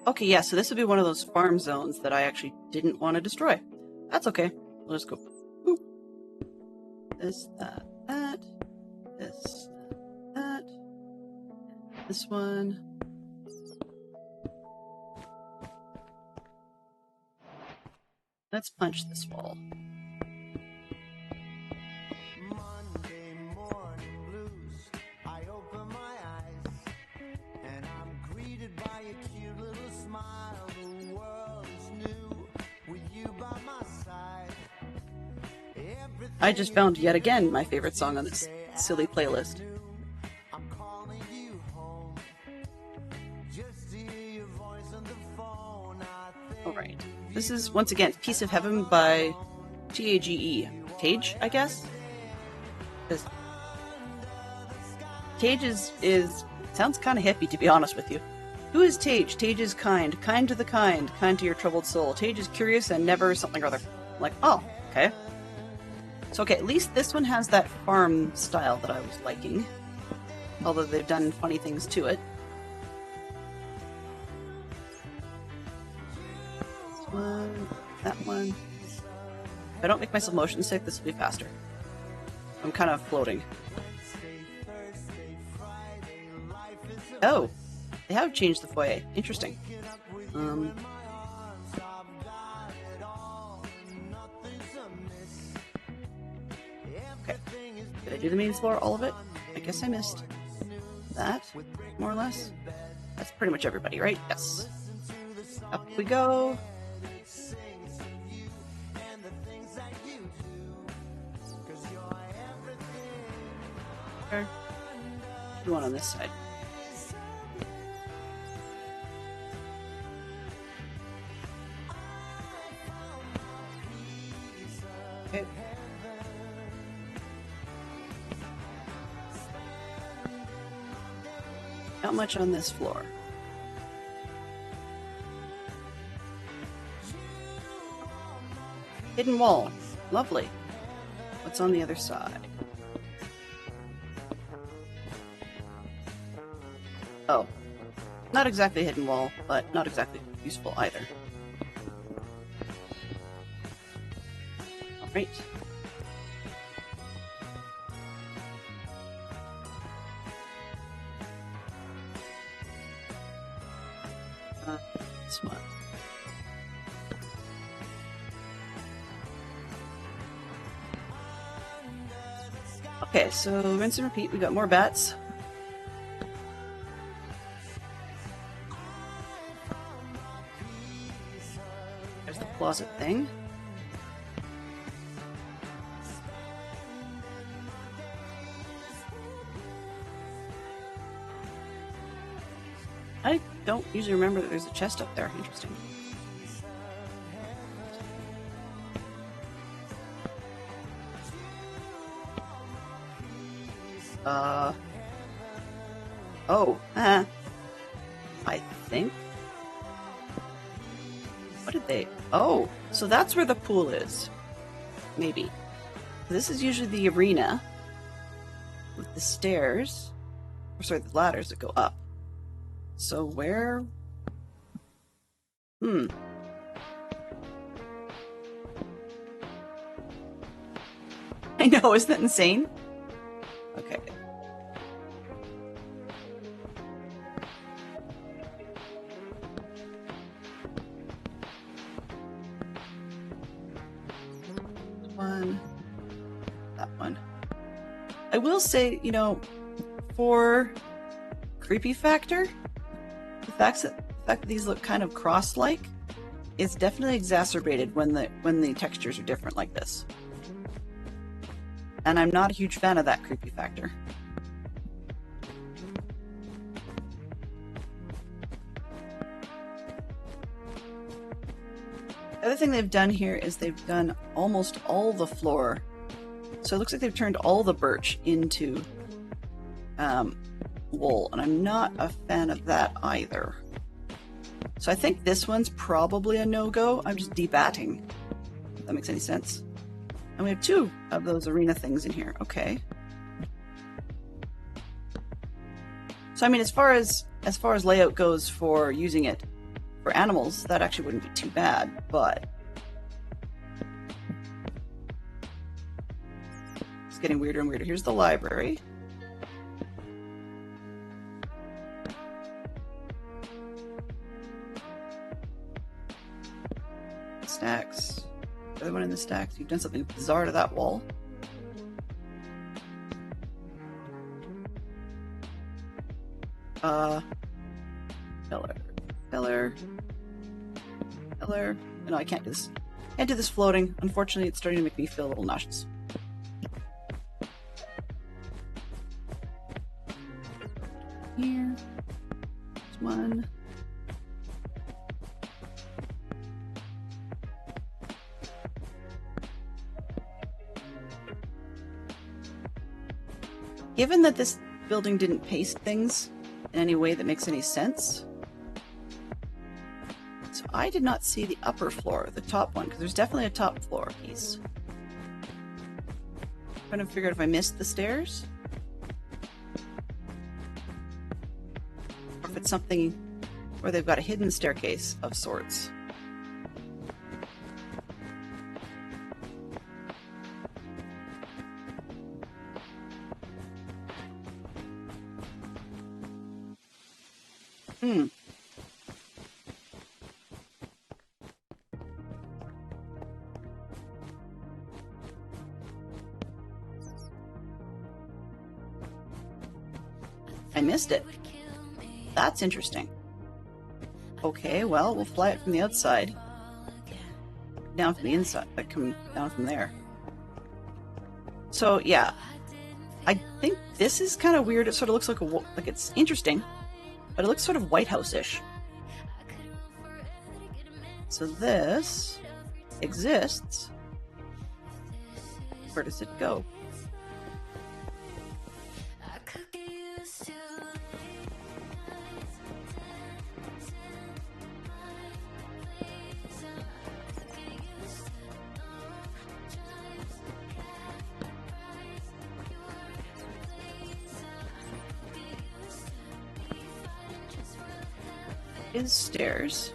Okay, yeah, so this would be one of those farm zones that I actually didn't want to destroy. That's okay. We'll just go boop. This, that, that. This, that. This one. Let's punch this wall. Monday morning blues. I open my eyes and I'm greeted by a cute little smile. The world is new with you by my side. I just found yet again my favorite song on this silly playlist. I'm calling you home just to hear your voice on the phone. Alright. This is, once again, Piece of Heaven by T-A-G-E. Tage, I guess? Because Tage is sounds kind of hippie, to be honest with you. Who is Tage? Tage is kind. Kind to the kind to your troubled soul. Tage is curious and never something or other. I'm like, oh, okay. So, okay, at least this one has that farm style that I was liking. Although they've done funny things to it. One, that one. If I don't make myself motion sick, this will be faster. I'm kind of floating. Oh, they have changed the foyer. Interesting. Okay. Did I do the main floor, all of it? I guess I missed that, more or less. That's pretty much everybody, right? Yes. Up we go. Okay. Do one on this side. Okay. Not much on this floor. Hidden wall. Lovely. What's on the other side? Oh. Not exactly a hidden wall, but not exactly useful either. Alright. This one. Okay, so rinse and repeat. We got more bats. There's the closet thing. I don't usually remember that there's a chest up there. Interesting. Oh, I think. What did did they... Oh, so that's where the pool is. Maybe. This is usually the arena with the stairs. Or sorry, the ladders that go up. So where... I know, isn't that insane? Okay. One. That one. I will say, you know, for creepy factor, the fact that these look kind of cross-like is definitely exacerbated when the textures are different like this. And I'm not a huge fan of that creepy factor. The other thing they've done here is they've done almost all the floor. So it looks like they've turned all the birch into wool, and I'm not a fan of that either. So I think this one's probably a no-go. I'm just debatting, if that makes any sense. And we have 2 of those arena things in here. Okay. So I mean, as far as layout goes for using it for animals, that actually wouldn't be too bad, but it's getting weirder and weirder. Here's the library. Stacks. The other one in the stacks. You've done something bizarre to that wall. Pillar. No, I can't do this. Can't do this floating. Unfortunately, it's starting to make me feel a little nauseous. Here. There's one. Given that this building didn't paste things in any way that makes any sense, so I did not see the upper floor, the top one, because there's definitely a top floor piece. I'm trying to figure out if I missed the stairs, or if it's something where they've got a hidden staircase of sorts. I missed it. That's interesting. Okay, well, we'll fly it from the outside. Down from the inside. Like, come down from there. So, yeah. I think this is kind of weird. It sort of looks like it's interesting, but it looks sort of White House-ish. So this exists. Where does it go? Is stairs.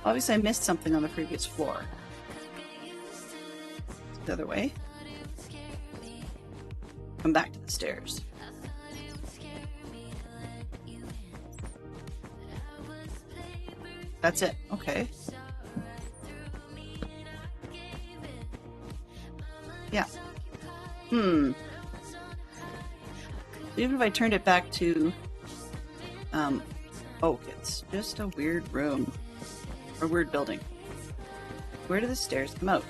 Obviously I missed something on the previous floor. The other way. Come back to the stairs. That's it. Okay. Yeah. Even if I turned it back to, oh, it's just a weird room, or weird building. Where do the stairs come out?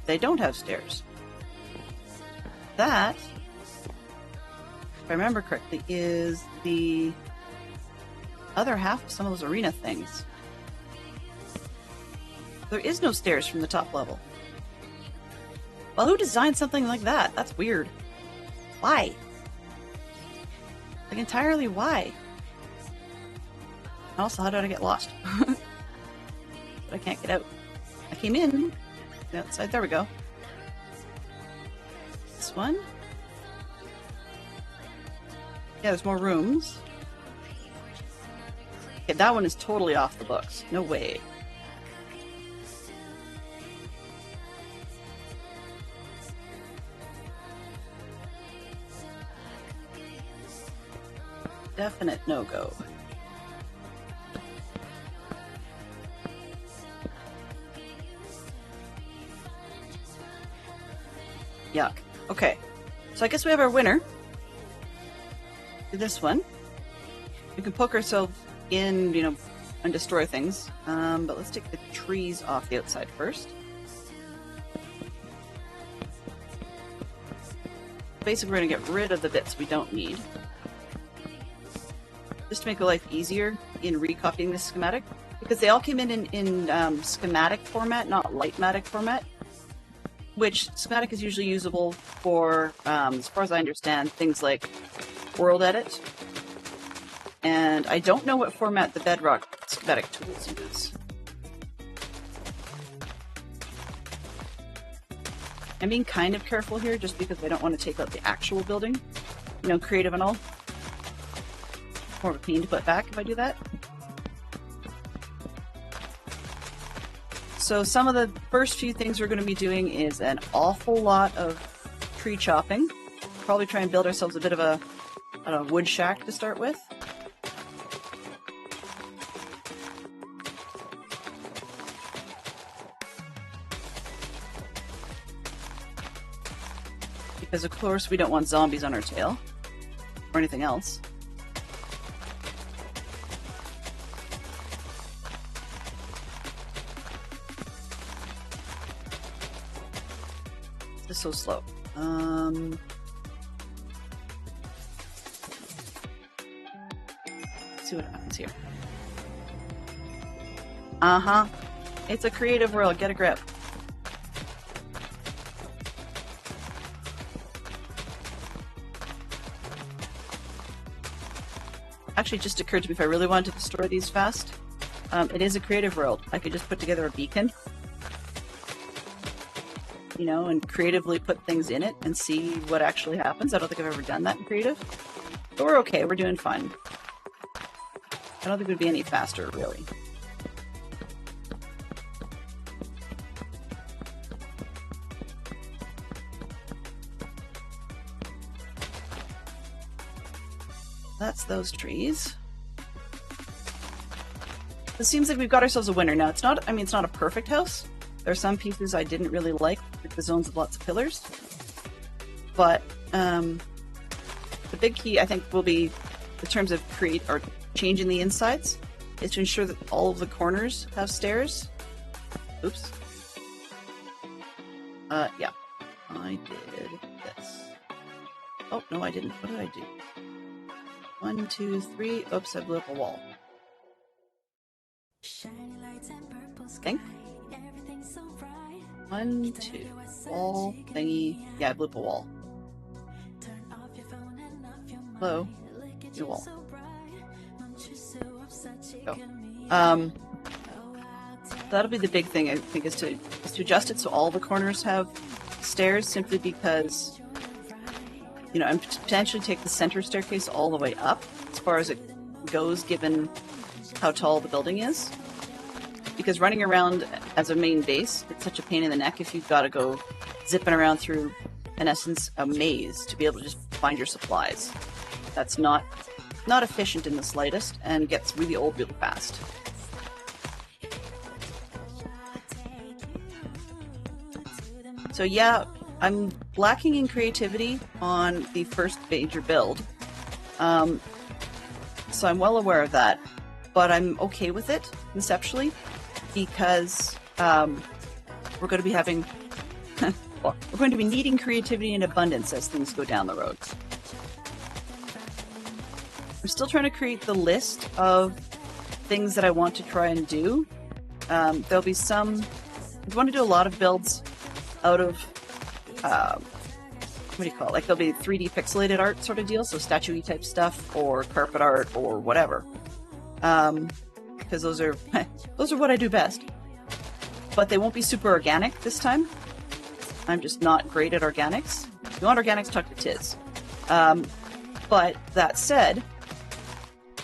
They don't have stairs. That, if I remember correctly, is the other half of some of those arena things. There is no stairs from the top level. Well, who designed something like that? That's weird. Why? Like, entirely why? Also, how did I get lost? But I can't get out. I came in. Outside. There we go. This one. Yeah, there's more rooms. Okay, that one is totally off the books. No way. Definite no-go. Yuck. Okay. So I guess we have our winner. This one. We can poke ourselves in, you know, and destroy things. But let's take the trees off the outside first. Basically, we're going to get rid of the bits we don't need. Just to make life easier in recopying this schematic. Because they all came in schematic format, not lightmatic format. Which schematic is usually usable for, as far as I understand, things like world edit. And I don't know what format the Bedrock schematic tools use. I'm being kind of careful here just because I don't want to take out the actual building. You know, creative and all. More of a pain to put back if I do that. So some of the first few things we're going to be doing is an awful lot of tree chopping. Probably try and build ourselves a bit of a, I don't know, wood shack to start with. Because of course we don't want zombies on our tail. Or anything else. It's so slow. Let's see what happens here. Uh-huh. It's a creative world. Get a grip. Actually, it just occurred to me if I really wanted to destroy these fast, it is a creative world. I could just put together a beacon, you know, and creatively put things in it and see what actually happens. I don't think I've ever done that in creative, but we're okay. We're doing fine. I don't think it would be any faster, really. That's those trees. It seems like we've got ourselves a winner. Now, it's not, I mean, it's not a perfect house. There are some pieces I didn't really like the zones with lots of pillars. But the big key, I think, will be, in terms of changing the insides, is to ensure that all of the corners have stairs. Oops. Yeah. I did this. Oh, no, I didn't. What did I do? 1, 2, 3. Oops, I blew up a wall. Think. 1, 2. Wall thingy. Yeah, I blew up a wall. Hello. New wall. Go. That'll be the big thing, I think, is to adjust it so all the corners have stairs, simply because, you know, and potentially take the center staircase all the way up as far as it goes, given how tall the building is. Because running around as a main base, it's such a pain in the neck if you've got to go zipping around through, in essence, a maze to be able to just find your supplies. That's not efficient in the slightest and gets really old really fast. So yeah, I'm lacking in creativity on the first major build. So I'm well aware of that, but I'm okay with it conceptually because we're going to be having, well, we're going to be needing creativity in abundance as things go down the road. I'm still trying to create the list of things that I want to try and do. There'll be some, I want to do a lot of builds out of what do you call it? Like there'll be 3D pixelated art sort of deal, so statue-y type stuff or carpet art or whatever. Because those are what I do best. But they won't be super organic this time. I'm just not great at organics. If you want organics, talk to Tiz. But that said,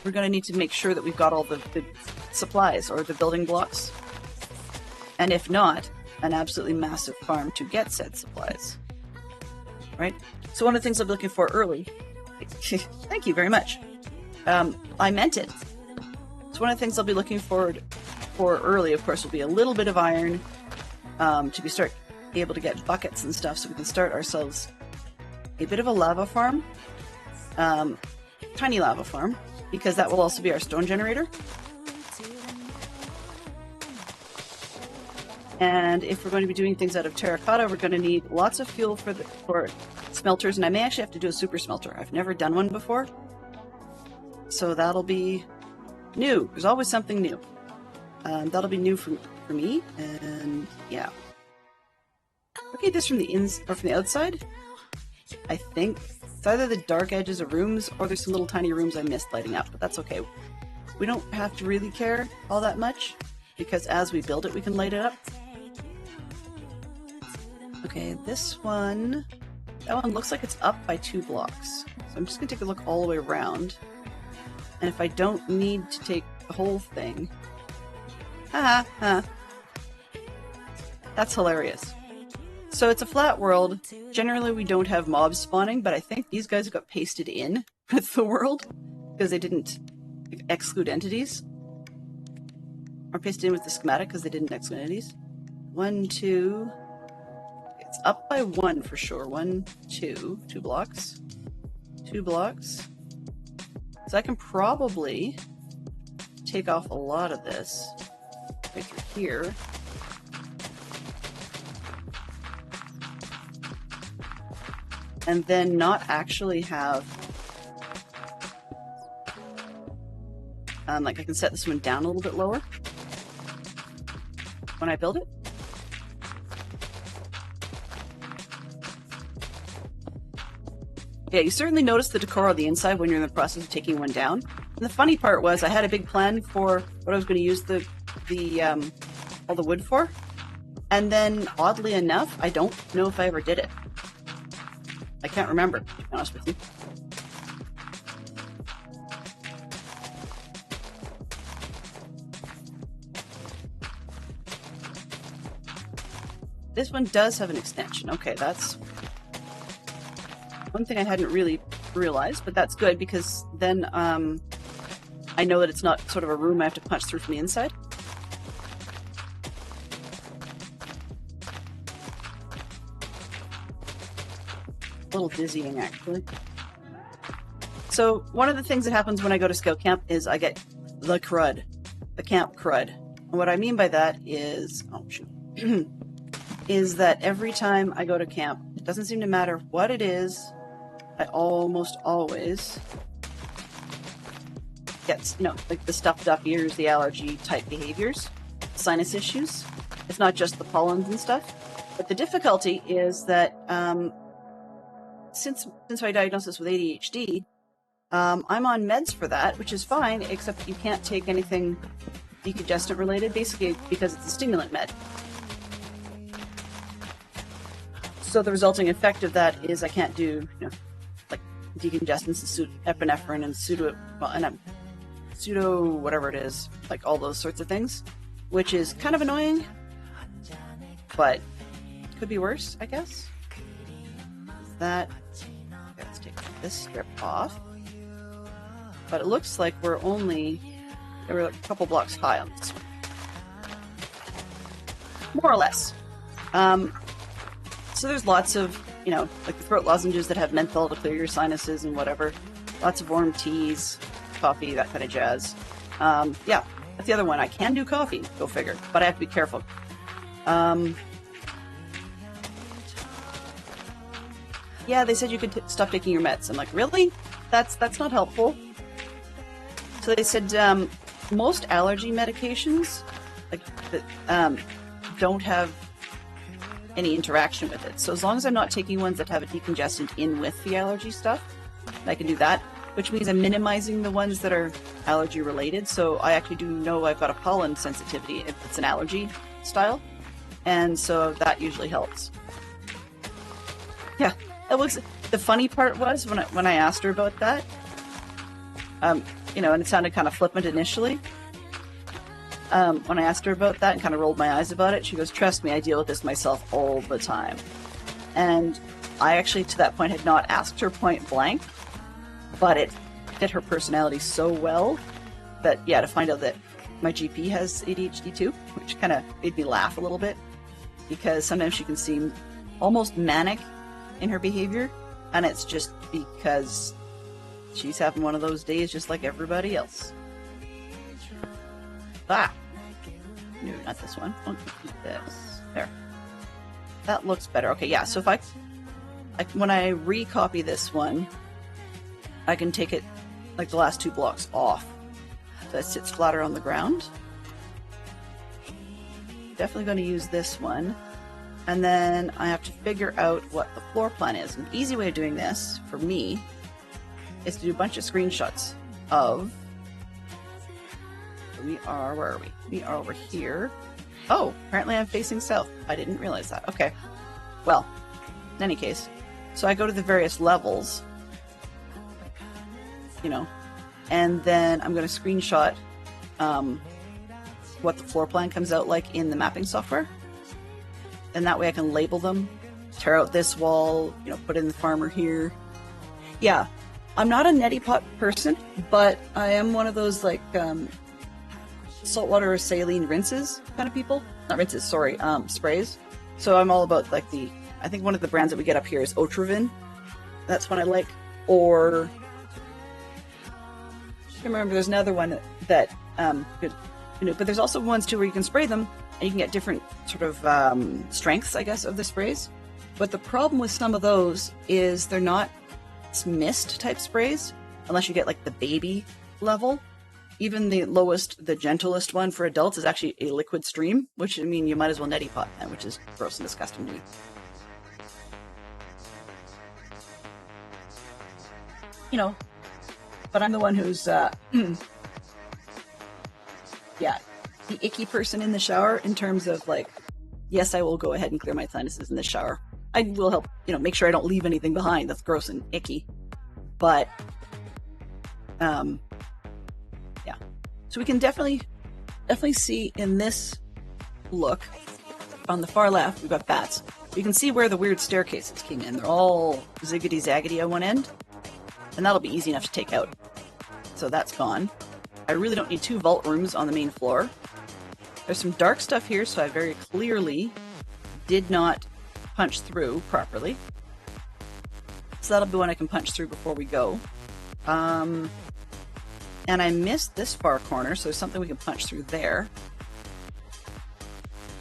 we're going to need to make sure that we've got all the supplies or the building blocks. And if not, an absolutely massive farm to get said supplies. Right? So one of the things I'm looking for early, thank you very much. I meant it. So one of the things I'll be looking for early, of course, will be a little bit of iron to be able to get buckets and stuff so we can start ourselves a bit of a lava farm. Tiny lava farm, because that will also be our stone generator. And if we're going to be doing things out of terracotta, we're going to need lots of fuel for smelters, and I may actually have to do a super smelter. I've never done one before, so that'll be new. There's always something new. That'll be new for me, and yeah. Look at this from the outside. I think it's either the dark edges of rooms or there's some little tiny rooms I missed lighting up, but that's okay. We don't have to really care all that much because as we build it, we can light it up. Okay, that one looks like it's up by 2 blocks. So I'm just gonna take a look all the way around. And if I don't need to take the whole thing, that's hilarious. So it's a flat world. Generally we don't have mobs spawning, but I think these guys got pasted in with the world because they didn't exclude entities. Or pasted in with the schematic because they didn't exclude entities. 1, 2. It's up by 1 for sure. 1, 2. 2 blocks. 2 blocks. So I can probably take off a lot of this right through here. And then not actually have, like I can set this one down a little bit lower when I build it. Yeah, you certainly notice the decor on the inside when you're in the process of taking one down. And the funny part was I had a big plan for what I was going to use all the wood for. And then oddly enough, I don't know if I ever did it. I can't remember, to be honest with you. This one does have an extension. Okay, that's one thing I hadn't really realized, but that's good because then I know that it's not sort of a room I have to punch through from the inside. A little dizzying, actually. So one of the things that happens when I go to scout camp is I get the crud, the camp crud. And what I mean by that is, oh shoot, is that every time I go to camp, it doesn't seem to matter what it is, I almost always get, like the stuffed up ears, the allergy type behaviors, sinus issues. It's not just the pollens and stuff. But the difficulty is that since my diagnosis with ADHD, I'm on meds for that, which is fine, except you can't take anything decongestant related, basically because it's a stimulant med. So the resulting effect of that is I can't do, like decongestants and epinephrine and pseudo whatever it is, like all those sorts of things, which is kind of annoying, but could be worse, I guess. Let's take this strip off. But it looks like we're a couple blocks high on this one. More or less. So there's lots of, like the throat lozenges that have menthol to clear your sinuses and whatever. Lots of warm teas, coffee, that kind of jazz. Yeah, that's the other one. I can do coffee, go figure, but I have to be careful. Yeah, they said you could stop taking your meds. I'm like, really? That's not helpful. So they said most allergy medications don't have any interaction with it. So as long as I'm not taking ones that have a decongestant in with the allergy stuff, I can do that, which means I'm minimizing the ones that are allergy related. So I actually do know I've got a pollen sensitivity if it's an allergy style. And so that usually helps. Yeah, it looks. The funny part was when I asked her about that, you know, and it sounded kind of flippant initially. When I asked her about that and kind of rolled my eyes about it, she goes, "Trust me, I deal with this myself all the time." And I actually, to that point, had not asked her point blank, but it fit her personality so well that, yeah, to find out that my GP has ADHD too, which kind of made me laugh a little bit, because sometimes she can seem almost manic in her behavior, and it's just because she's having one of those days just like everybody else. No, not this one. I'll keep this. There. That looks better. Okay, yeah, so if I when I recopy this one, I can take it, like the last 2 blocks off, so it sits flatter on the ground. Definitely going to use this one. And then I have to figure out what the floor plan is. An easy way of doing this, for me, is to do a bunch of screenshots of... where are we? We are over here. Oh, apparently I'm facing south. I didn't realize that. Okay. Well, in any case, so I go to the various levels, you know, and then I'm going to screenshot what the floor plan comes out like in the mapping software. And that way I can label them, tear out this wall, you know, put in the farmer here. Yeah, I'm not a neti pot person, but I am one of those like saltwater or saline rinses kind of people. Not rinses, sorry, sprays. So I'm all about like I think one of the brands that we get up here is Otravin. That's one I like. Or, I can't remember, there's another one that, you know, but there's also ones too where you can spray them and you can get different sort of strengths, I guess, of the sprays. But the problem with some of those is they're not mist type sprays, unless you get like the baby level. Even the lowest, the gentlest one for adults is actually a liquid stream, which, I mean, you might as well neti pot then, which is gross and disgusting to me. You know, but I'm the one who's, yeah, the icky person in the shower in terms of like, yes, I will go ahead and clear my sinuses in the shower. I will help, you know, make sure I don't leave anything behind that's gross and icky. But, yeah. So we can definitely see in this look, on the far left, we've got bats. You can see where the weird staircases came in. They're all ziggity-zaggity on one end. And that'll be easy enough to take out. So that's gone. I really don't need 2 vault rooms on the main floor. There's some dark stuff here, so I very clearly did not punch through properly. So that'll be one I can punch through before we go. And I missed this far corner, so there's something we can punch through there.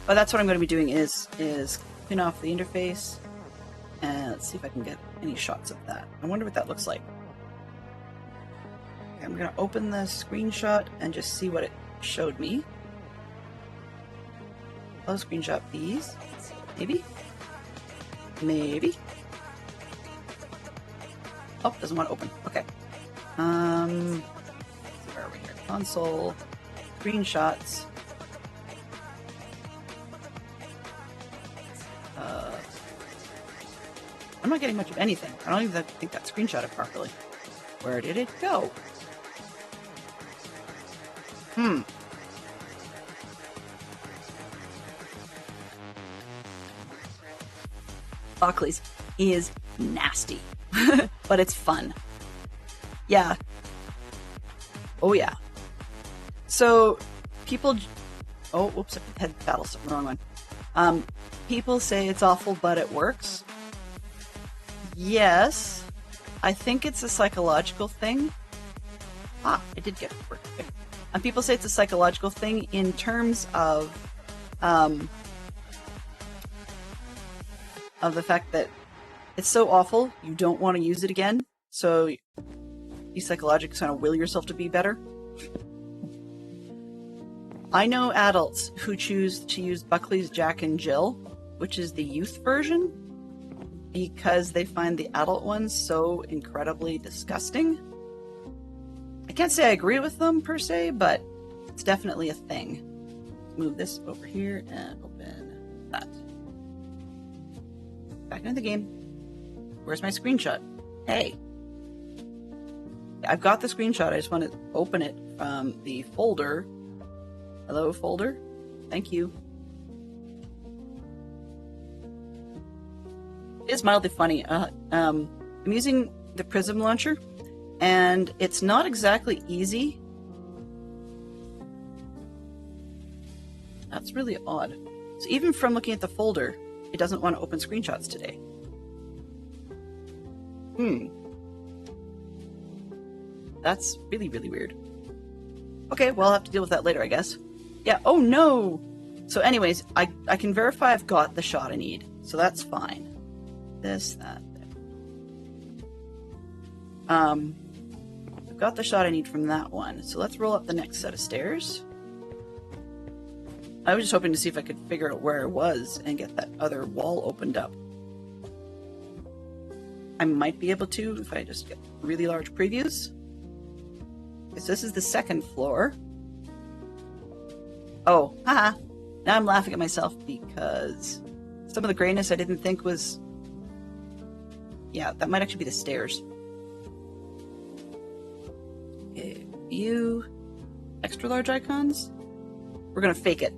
But that's what I'm going to be doing is clean off the interface. And let's see if I can get any shots of that. I wonder what that looks like. Okay, I'm going to open the screenshot and just see what it showed me. I'll screenshot these. Maybe? Maybe? Oh, doesn't want to open. Okay. Where are we here? Console. Screenshots. I'm not getting much of anything. I don't even think that screenshotted properly. Where did it go? Buckley's is nasty, but it's fun. Yeah. Oh yeah. So people, oh, whoops, I had battle the wrong one. People say it's awful, but it works. Yes, I think it's a psychological thing. I did get it to work. Okay. And people say it's a psychological thing in terms of the fact that it's so awful, you don't want to use it again. So you psychologically kind of will yourself to be better. I know adults who choose to use Buckley's Jack and Jill which is the youth version, because they find the adult ones so incredibly disgusting. I can't say I agree with them per se, but it's definitely a thing. Move this over here and open that. Back into the game. Where's my screenshot? Hey. I've got the screenshot. I just want to open it from the folder. Hello, folder. Thank you. It's mildly funny. I'm using the Prism launcher, and it's not exactly easy. That's really odd. So even from looking at the folder, it doesn't want to open screenshots today. That's really, really weird. Okay, well, I'll have to deal with that later, I guess. Yeah, oh no! So anyways, I can verify I've got the shot I need, so that's fine. This, that, there. I've got the shot I need from that one, so let's roll up the next set of stairs. I was just hoping to see if I could figure out where I was and get that other wall opened up. I might be able to if I just get really large previews. So this is the second floor. Oh, haha. Now I'm laughing at myself because some of the grayness I didn't think was... Yeah, that might actually be the stairs. Okay, view. Extra large icons. We're gonna fake it,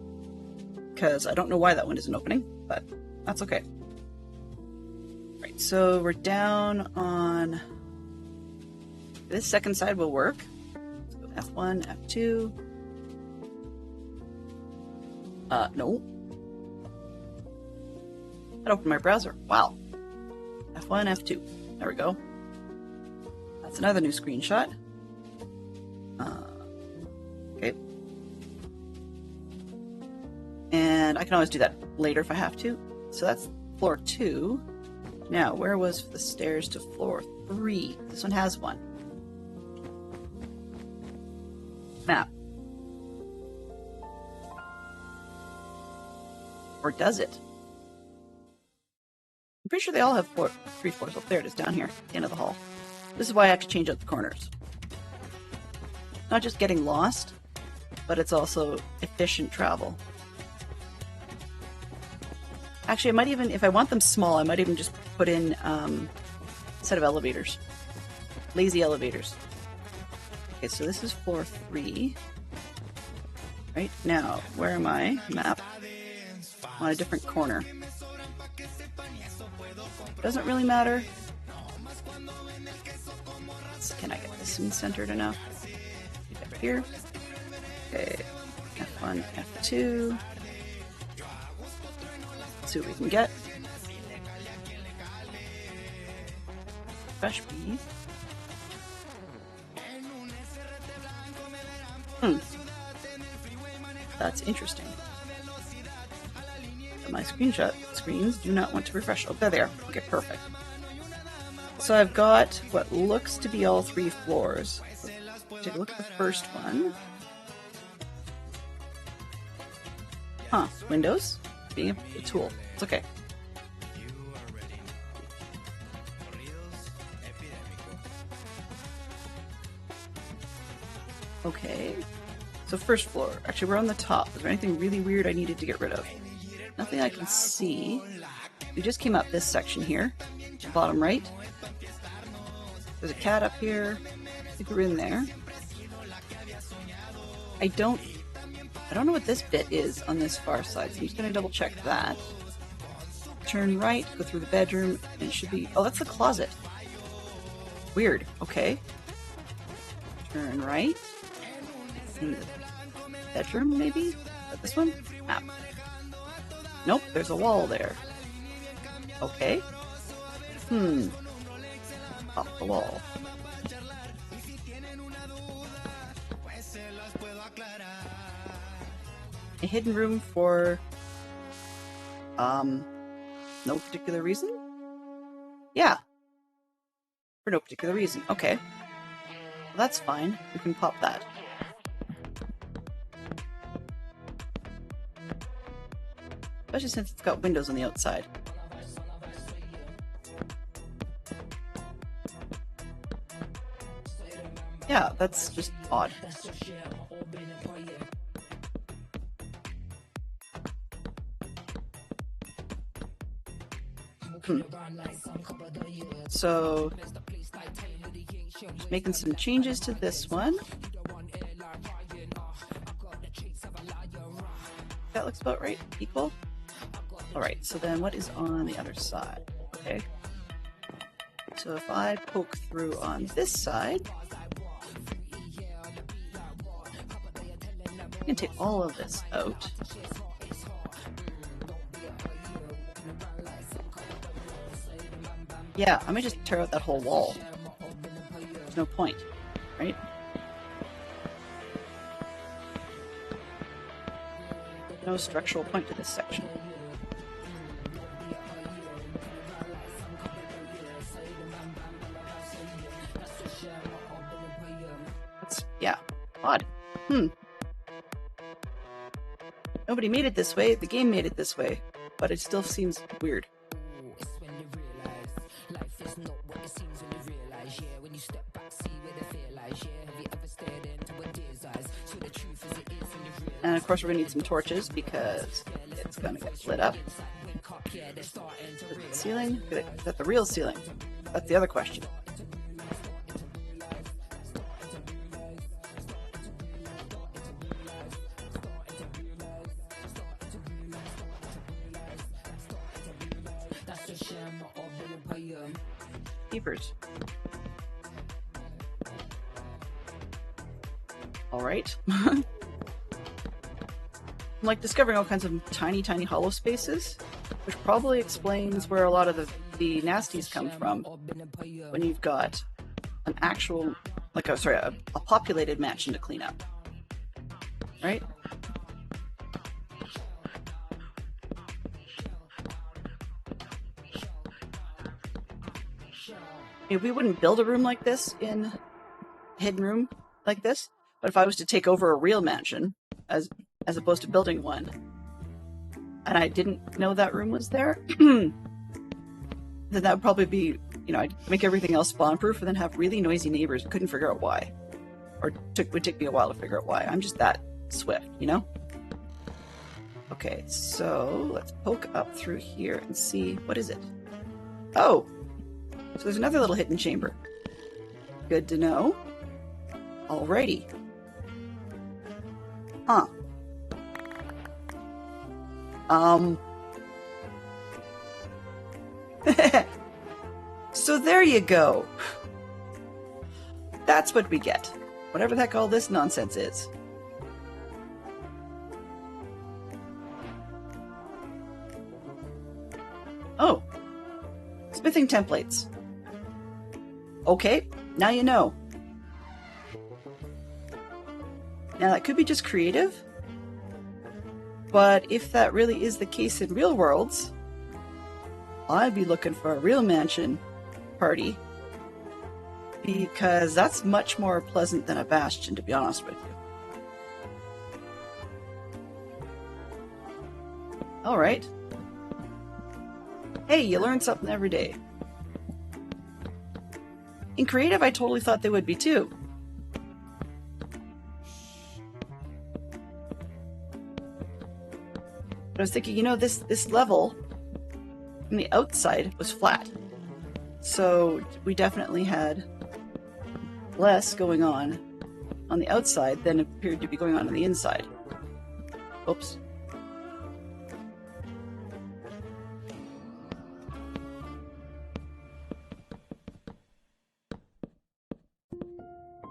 because I don't know why that one isn't opening, but that's okay. Right, so we're down on... This second side will work. Let's go F1, F2. No. That opened my browser. Wow. F1, F2. There we go. That's another new screenshot. Okay. And I can always do that later if I have to. So that's floor 2. Now, where was the stairs to floor 3? This one has one. Map. Or does it? I'm pretty sure they all have 3 floors. Oh, there it is down here at the end of the hall. This is why I have to change out the corners. Not just getting lost, but it's also efficient travel. Actually, I might even, if I want them small, I might even just put in a set of elevators. Lazy elevators. Okay, so this is floor 3. Right now, where am I? Map. On a different corner. Doesn't really matter. Can I get this one centered enough? Get up here. Okay, F1, F2. Let's see what we can get. Fresh beef. That's interesting. My screenshot screens do not want to refresh. Oh, they're there. Okay, perfect. So I've got what looks to be all 3 floors. Let's take a look at the first one. Huh, Windows? Being a tool. It's okay. Okay. So first floor. Actually, we're on the top. Is there anything really weird I needed to get rid of? Nothing I can see. We just came up this section here. Bottom right. There's a cat up here. I think we're in there. I don't know what this bit is on this far side, so I'm just going to double check that. Turn right, go through the bedroom, and it should be... Oh, that's the closet. Weird. Okay. Turn right. In the bedroom, maybe? Is that this one? Map. Nope, there's a wall there. Okay. Up the wall. A hidden room for... no particular reason? Yeah. For no particular reason. Okay. Well, that's fine. We can pop that. especially since it's got windows on the outside. Yeah, that's just odd. So, just making some changes to this one. That looks about right, equal. All right, so then what is on the other side? Okay. So if I poke through on this side, I can take all of this out. Yeah, I might just tear out that whole wall. There's no point, right? No structural point to this section. That's, yeah, odd. Nobody made it this way, the game made it this way, but it still seems weird. And of course we're going to need some torches because it's going to get lit up. The ceiling? Is that the real ceiling? That's the other question. Keepers. All right. I'm like discovering all kinds of tiny hollow spaces, which probably explains where a lot of the nasties come from when you've got an actual, like a populated mansion to clean up, right? If we wouldn't build a room like this in a hidden room like this, but if I was to take over a real mansion as opposed to building one, and I didn't know that room was there, then that would probably be, I'd make everything else spawn-proof and then have really noisy neighbors who couldn't figure out why. Or would take me a while to figure out why. I'm just that swift, Okay, so let's poke up through here and see, what is it? Oh! So there's another little hidden chamber. Good to know. Alrighty. Huh. So there you go. That's what we get. Whatever the heck all this nonsense is. Oh. Smithing templates. Okay, now you know. Now that could be just creative, but if that really is the case in real worlds, I'd be looking for a real mansion party, because that's much more pleasant than a bastion, to be honest with you. All right. Hey, you learn something every day. In creative, I totally thought they would be too. But I was thinking, this level from the outside was flat. So we definitely had less going on the outside than appeared to be going on the inside. Oops.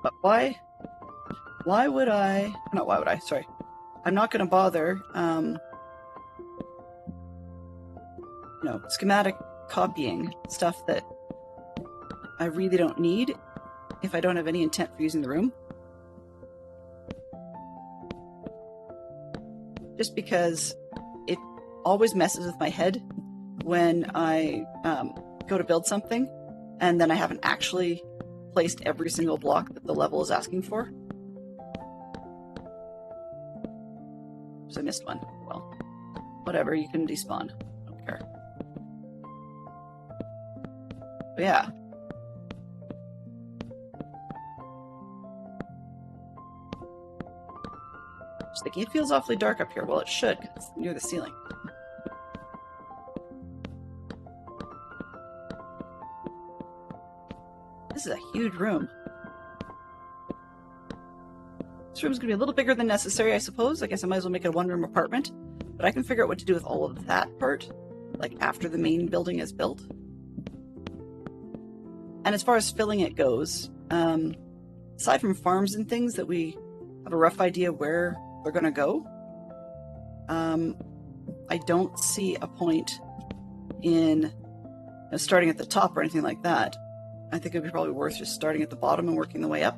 But why would I, not why would I, sorry. I'm not going to bother, schematic copying stuff that I really don't need if I don't have any intent for using the room. Just because it always messes with my head when I go to build something and then I haven't actually placed every single block that the level is asking for. So I missed one. Well, Whatever, you can despawn. Don't care. But yeah. Just thinking, it feels awfully dark up here. Well, it should, because it's near the ceiling. This is a huge room. This room's gonna be a little bigger than necessary, I suppose. I guess I might as well make it a one-room apartment. But I can figure out what to do with all of that part, like after the main building is built. And as far as filling it goes, aside from farms and things that we have a rough idea where we're gonna go, I don't see a point in starting at the top or anything like that. I think it'd be probably worth just starting at the bottom and working the way up.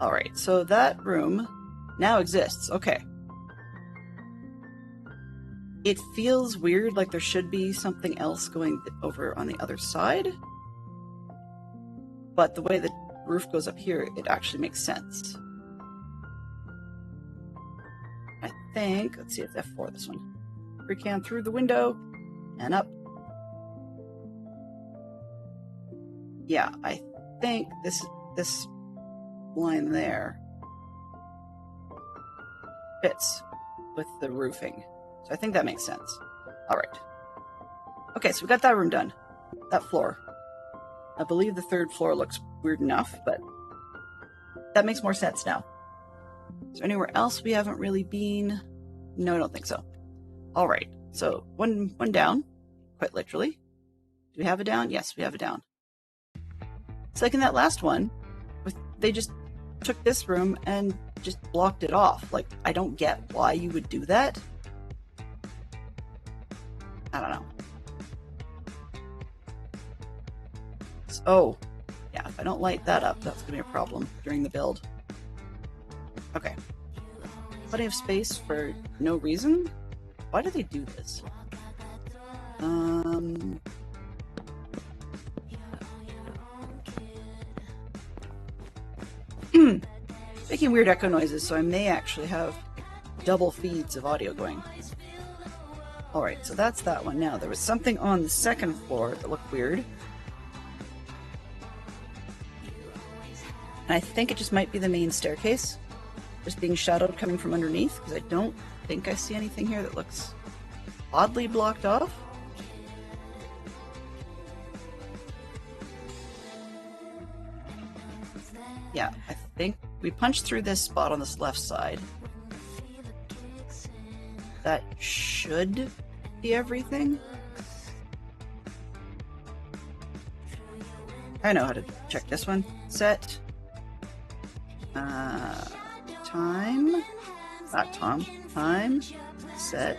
All right, so that room now exists. Okay. It feels weird, like there should be something else going over on the other side. But the way the roof goes up here, it actually makes sense. I think, let's see if it's F4, this one. Freecan through the window and up. Yeah, I think this line there fits with the roofing. So I think that makes sense. All right. Okay, so we got that room done. That floor. I believe the third floor looks weird enough, but that makes more sense now. Is there anywhere else we haven't really been? No, I don't think so. All right, so one down, quite literally. Do we have a down? Yes, we have a down. It's like in that last one, they just took this room and just blocked it off. Like, I don't get why you would do that. I don't know. Oh, yeah, if I don't light that up, that's going to be a problem during the build. Okay. Plenty of space for no reason? Why do they do this? Making weird echo noises, so I may actually have double feeds of audio going. Alright, so that's that one. Now, there was something on the second floor that looked weird. And I think it just might be the main staircase, just being shadowed coming from underneath, because I don't think I see anything here that looks oddly blocked off. Yeah, I think we punched through this spot on this left side. That should be everything. I know how to check this one. Set. Time. Not Tom. Time. Set.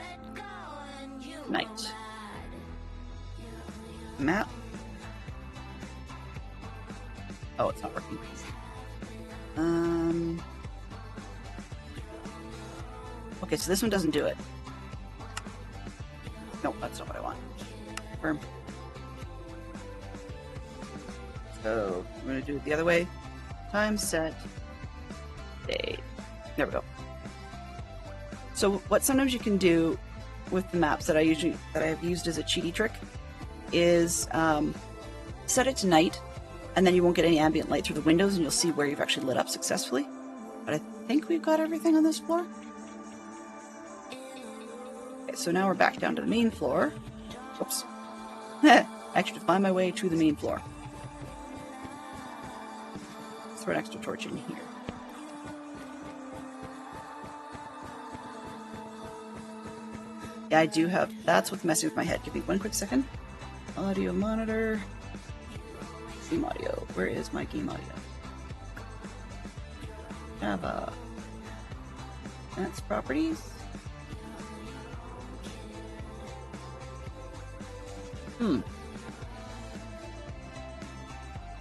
Night. Map. Oh, it's not working. Okay, so this one doesn't do it. Nope, that's not what I want. Confirm. So, I'm going to do it the other way. Time, set, day. There we go. So, what sometimes you can do with the maps that I have used as a cheaty trick is set it to night, and then you won't get any ambient light through the windows, and you'll see where you've actually lit up successfully. But I think we've got everything on this floor. Okay, so now we're back down to the main floor. Whoops. I actually find my way to the main floor. Let's throw an extra torch in here. Yeah, I do have... That's what's messing with my head. Give me one quick second. Audio monitor. Game audio. Where is my game audio? Java. That's properties.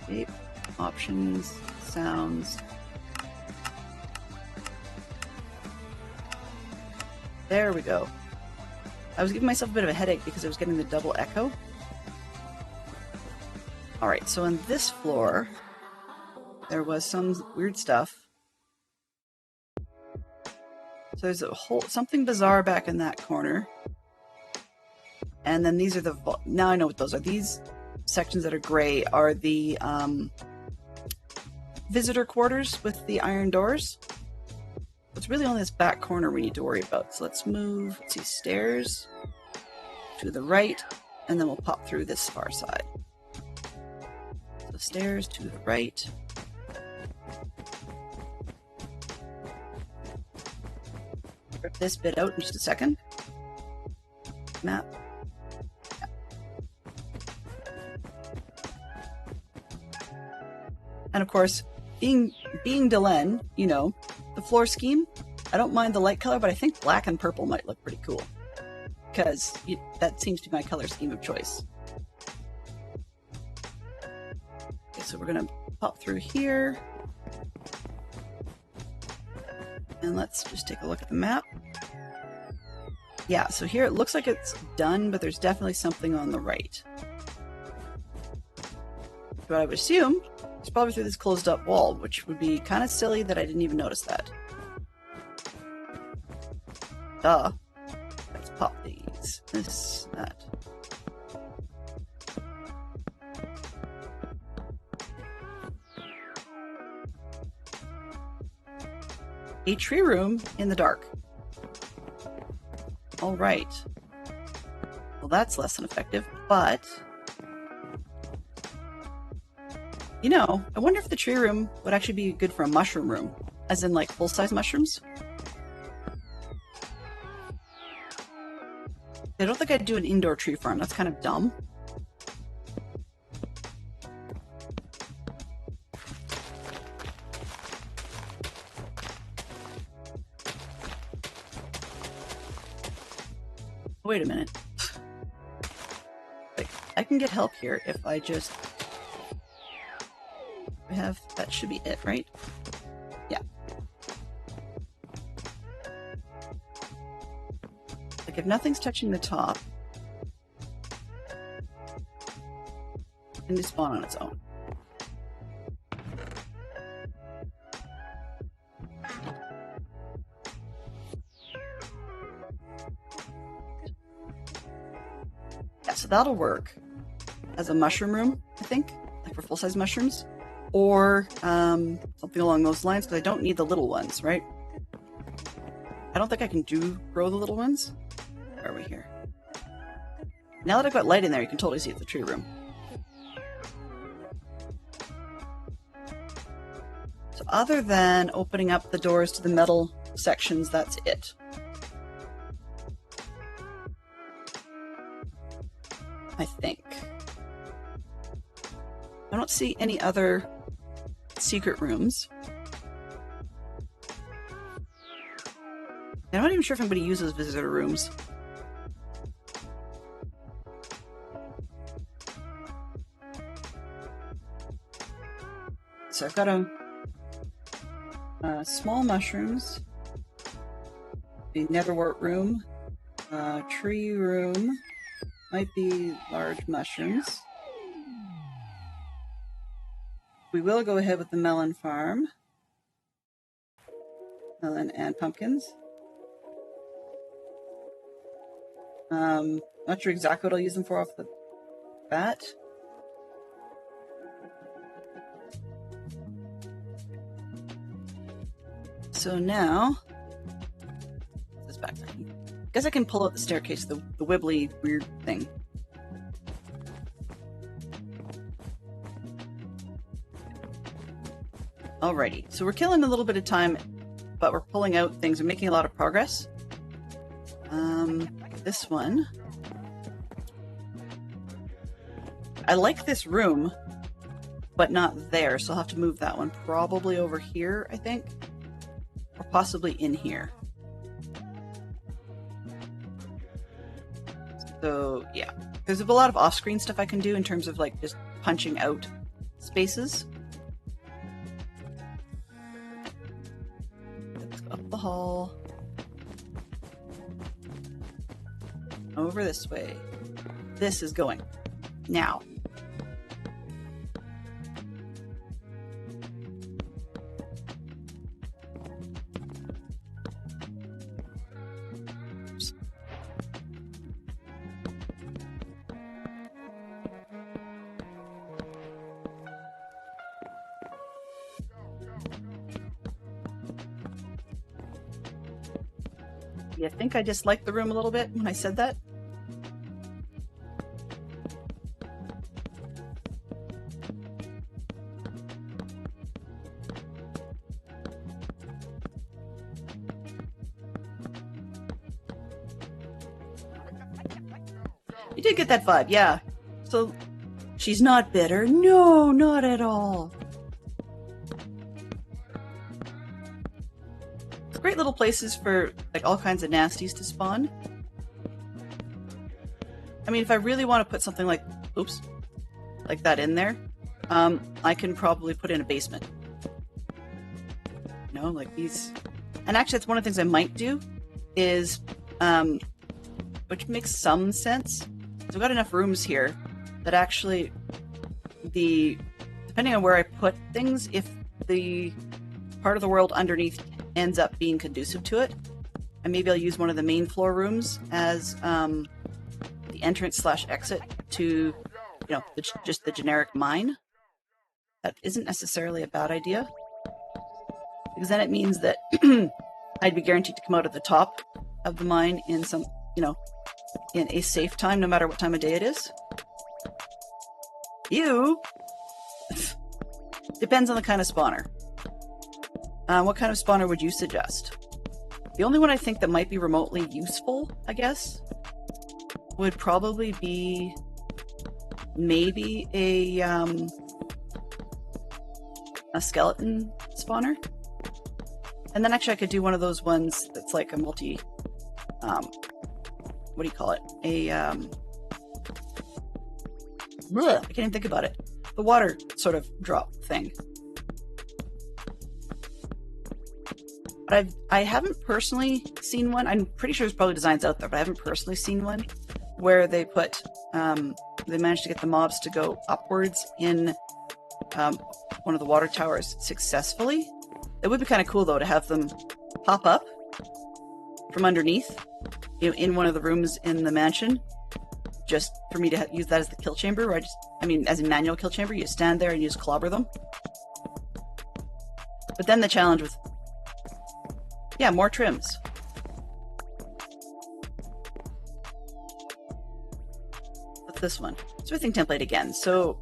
Shape, options, sounds. There we go. I was giving myself a bit of a headache because I was getting the double echo. Alright, so on this floor, there was some weird stuff. So there's a whole something bizarre back in that corner. And then these are the, now I know what those are. These sections that are gray are the visitor quarters with the iron doors. It's really only this back corner we need to worry about. So let's move, let's see, stairs to the right, and then we'll pop through this far side. So stairs to the right. Rip this bit out in just a second. Map. Yeah. And of course, being Delenn, you know, the floor scheme, I don't mind the light color, but I think black and purple might look pretty cool. Because that seems to be my color scheme of choice. Okay, so we're going to pop through here. And let's just take a look at the map. Yeah, so here it looks like it's done, but there's definitely something on the right. But I would assume it's probably through this closed up wall, which would be kind of silly that I didn't even notice that. Duh. Let's pop these. This, that. A tree room in the dark. All right. Well, that's less than effective, but you know, I wonder if the tree room would actually be good for a mushroom room, as in like full-size mushrooms. I don't think I'd do an indoor tree farm. That's kind of dumb. Wait a minute. Like, I can get help here if I just have, that should be it, right? Yeah. Like if nothing's touching the top, it can just spawn on its own. Yeah, so that'll work as a mushroom room, I think, like for full-size mushrooms, or something along those lines, because I don't need the little ones, right? I don't think I can grow the little ones. Where are we here? Now that I've got light in there, you can totally see it's a tree room. So other than opening up the doors to the metal sections, that's it. I think. I don't see any other secret rooms. I'm not even sure if anybody uses visitor rooms. So I've got small mushrooms, the netherwort room, tree room, might be large mushrooms. We will go ahead with the melon farm. Melon and pumpkins. Not sure exactly what I'll use them for off the bat. So now, this back. I guess I can pull out the staircase, the wibbly weird thing. Alrighty, so we're killing a little bit of time, but we're pulling out things. We're making a lot of progress. This one. I like this room, but not there, so I'll have to move that one. Probably over here, I think. Or possibly in here. So, yeah. There's a lot of off-screen stuff I can do in terms of, like, just punching out spaces. Let's go up the hall. Over this way. This is going. Now. You think I disliked the room a little bit when I said that? You did get that vibe, yeah. So she's not bitter. No, not at all. Great little places for like all kinds of nasties to spawn. I mean, if I really want to put something like, oops, like that in there, I can probably put in a basement. You know, like these. And actually, that's one of the things I might do is, which makes some sense. So I've got enough rooms here that actually depending on where I put things, if the part of the world underneath ends up being conducive to it, and maybe I'll use one of the main floor rooms as the entrance / exit to, you know, just the generic mine. That isn't necessarily a bad idea, because then it means that I'd be guaranteed to come out at the top of the mine in some, you know, in a safe time, no matter what time of day it is. Depends on the kind of spawner. What kind of spawner would you suggest? The only one I think that might be remotely useful, I guess, would probably be maybe a skeleton spawner. And then actually I could do one of those ones that's like a multi, what do you call it? I can't even think about it. The water sort of drop thing. But I haven't personally seen one. I'm pretty sure there's probably designs out there, but I haven't personally seen one where they put, they managed to get the mobs to go upwards in one of the water towers successfully. It would be kind of cool though to have them pop up from underneath, you know, in one of the rooms in the mansion, just for me to use that as the kill chamber. Where I mean, as a manual kill chamber, you stand there and you just clobber them. But then the challenge with, yeah, more trims. What's this one? Smithing template again. So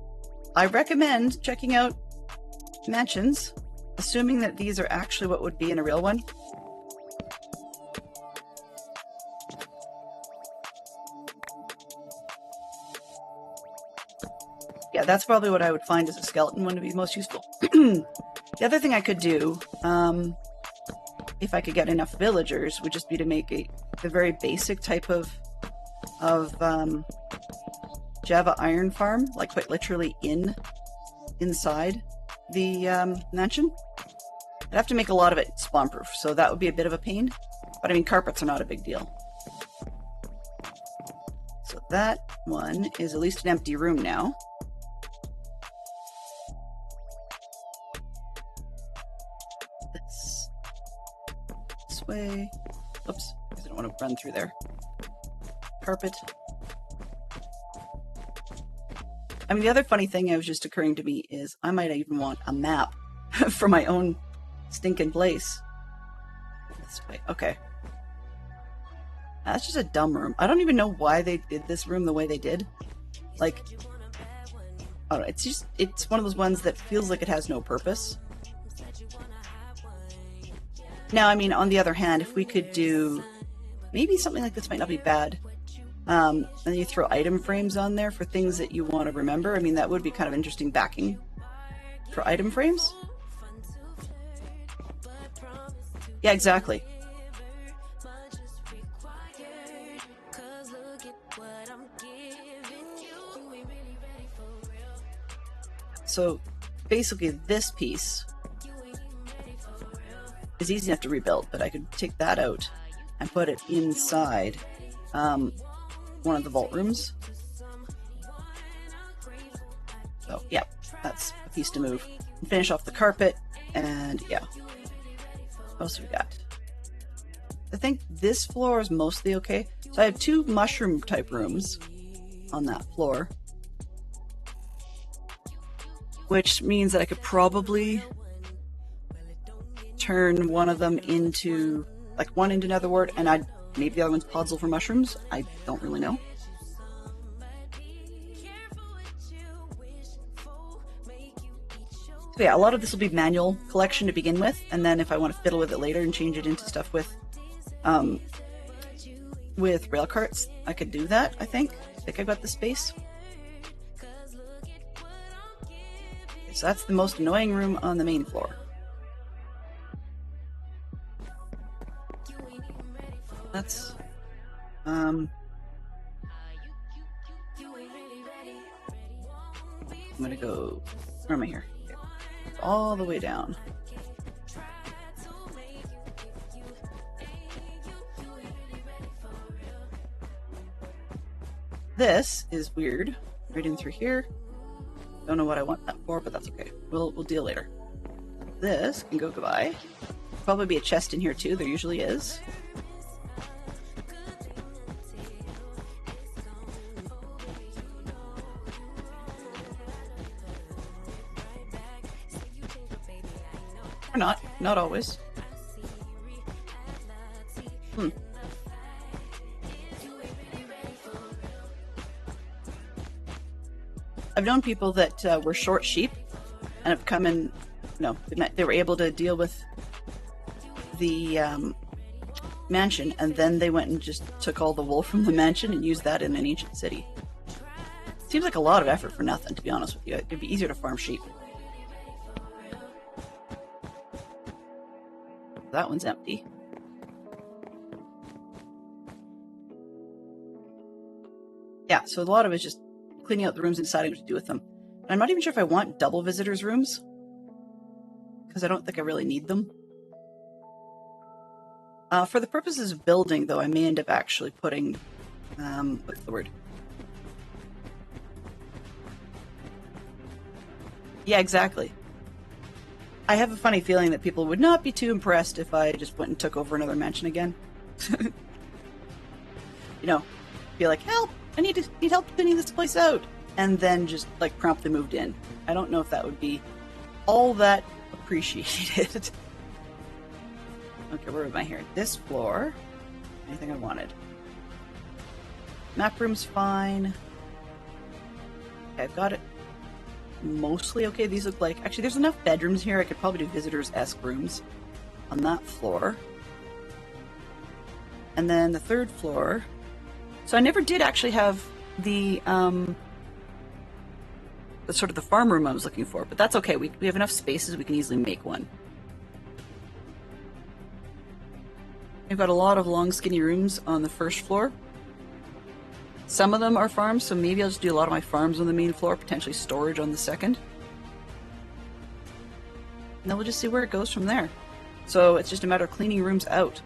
I recommend checking out mansions, assuming that these are actually what would be in a real one. Yeah, that's probably what I would find as a skeleton one to be most useful. The other thing I could do, if I could get enough villagers, would just be to make a very basic type of Java iron farm, like quite literally inside the mansion. I'd have to make a lot of it spawn proof, so that would be a bit of a pain. But I mean, carpets are not a big deal. So that one is at least an empty room now. This way. Oops, because I don't want to run through there. Carpet. I mean, the other funny thing that was just occurring to me is I might even want a map for my own stinking place. This way. Okay. That's just a dumb room. I don't even know why they did this room the way they did. Like, I don't know, it's one of those ones that feels like it has no purpose. Now, I mean, on the other hand, if we could do maybe something like this might not be bad. And then you throw item frames on there for things that you want to remember. I mean, that would be kind of interesting backing for item frames. Yeah, exactly. So basically this piece is easy enough to rebuild, but I could take that out and put it inside one of the vault rooms. So yeah, that's a piece to move. And finish off the carpet, and yeah. What else we got? I think this floor is mostly okay. So I have 2 mushroom type rooms on that floor, which means that I could probably turn one of them into, like, one into Netherward, and I'd Maybe the other one's podzol for mushrooms. I don't really know. So yeah, a lot of this will be manual collection to begin with, and then if I want to fiddle with it later and change it into stuff with rail carts, I could do that, I think. I think I've got the space. Okay, so that's the most annoying room on the main floor. That's, I'm gonna go, where am I here? Okay. All the way down. This is weird. Right in through here. Don't know what I want that for, but that's okay. We'll deal later. This can go goodbye. Probably be a chest in here too. There usually is. Or not. Not always. I've known people that were short sheep and have come in, they were able to deal with the mansion, and then they went and just took all the wool from the mansion and used that in an ancient city. Seems like a lot of effort for nothing, to be honest with you. It'd be easier to farm sheep. That one's empty. Yeah, so a lot of it's just cleaning out the rooms and deciding what to do with them. And I'm not even sure if I want double visitors' rooms, because I don't think I really need them. For the purposes of building, though, I may end up actually putting, what's the word? Yeah, exactly. I have a funny feeling that people would not be too impressed if I just went and took over another mansion again. Be like, help! I need help cleaning this place out! And then just, like, promptly moved in. I don't know if that would be all that appreciated. Okay, where am I here? This floor. Anything I wanted. Map room's fine. Okay, I've got it mostly okay. These look like... Actually, there's enough bedrooms here. I could probably do visitors-esque rooms on that floor. And then the third floor... So I never did actually have the sort of the farm room I was looking for, but that's okay. We have enough spaces, we can easily make one. We've got a lot of long, skinny rooms on the first floor. Some of them are farms, so maybe I'll just do a lot of my farms on the main floor, potentially storage on the second. And then we'll just see where it goes from there. So it's just a matter of cleaning rooms out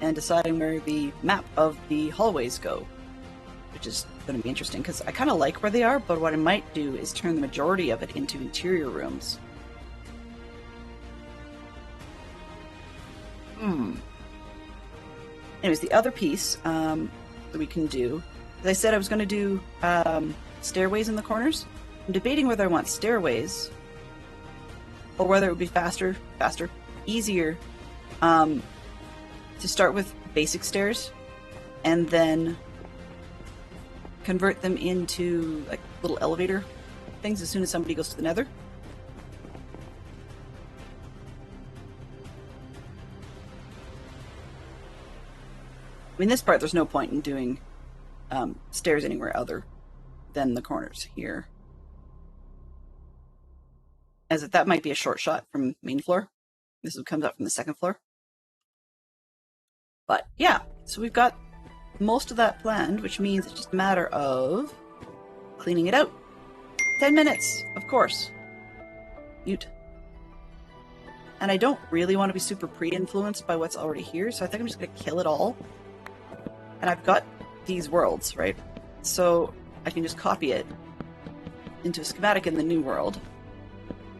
and deciding where the map of the hallways go, which is going to be interesting because I kind of like where they are, but what I might do is turn the majority of it into interior rooms. Anyways, the other piece that we can do, as I said, I was going to do stairways in the corners. I'm debating whether I want stairways or whether it would be faster, easier to start with basic stairs and then convert them into like little elevator things as soon as somebody goes to the nether. I mean, this part, there's no point in doing stairs anywhere other than the corners here. As if that might be a short shot from main floor. This comes out from the second floor. But yeah, so we've got most of that planned, which means it's just a matter of cleaning it out. 10 minutes, of course. Mute. And I don't really want to be super pre-influenced by what's already here, so I think I'm just going to kill it all. And I've got these worlds, right? So I can just copy it into a schematic in the new world,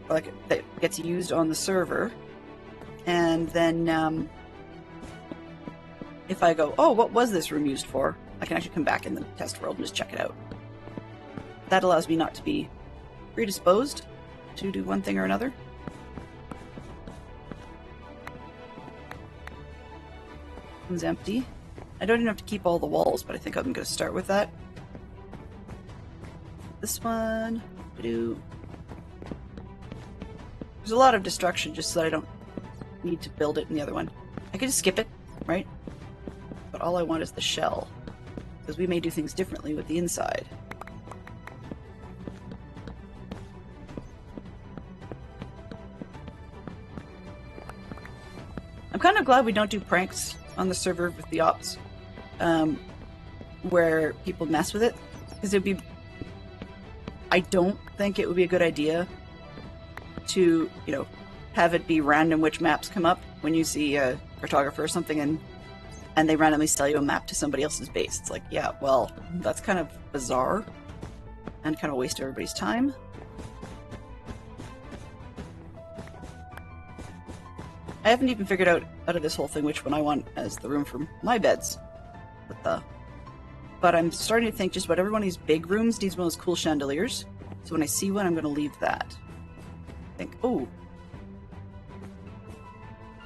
like that gets used on the server. And then if I go, oh, what was this room used for? I can actually come back in the test world and just check it out. That allows me not to be predisposed to do one thing or another. One's empty. I don't even have to keep all the walls, but I think I'm going to start with that. This one. There's a lot of destruction just so that I don't need to build it in the other one. I could just skip it, right? But all I want is the shell, because we may do things differently with the inside. I'm kind of glad we don't do pranks on the server with the ops, where people mess with it, because it'd be... I don't think it would be a good idea to, you know, have it be random which maps come up when you see a cartographer or something and they randomly sell you a map to somebody else's base. It's like, yeah, well, that's kind of bizarre and kind of a waste of everybody's time. I haven't even figured out of this whole thing which one I want as the room for my beds. But I'm starting to think just about every one of these big rooms needs one of those cool chandeliers. So when I see one, I'm going to leave that. Think, oh,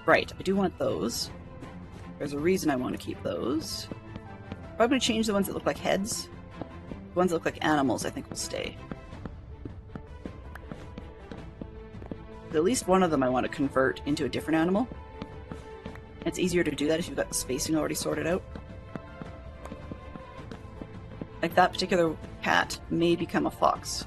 right, I do want those. There's a reason I want to keep those. Probably going to change the ones that look like heads. The ones that look like animals, I think, will stay. At least one of them I want to convert into a different animal. It's easier to do that if you've got the spacing already sorted out. Like that particular cat may become a fox.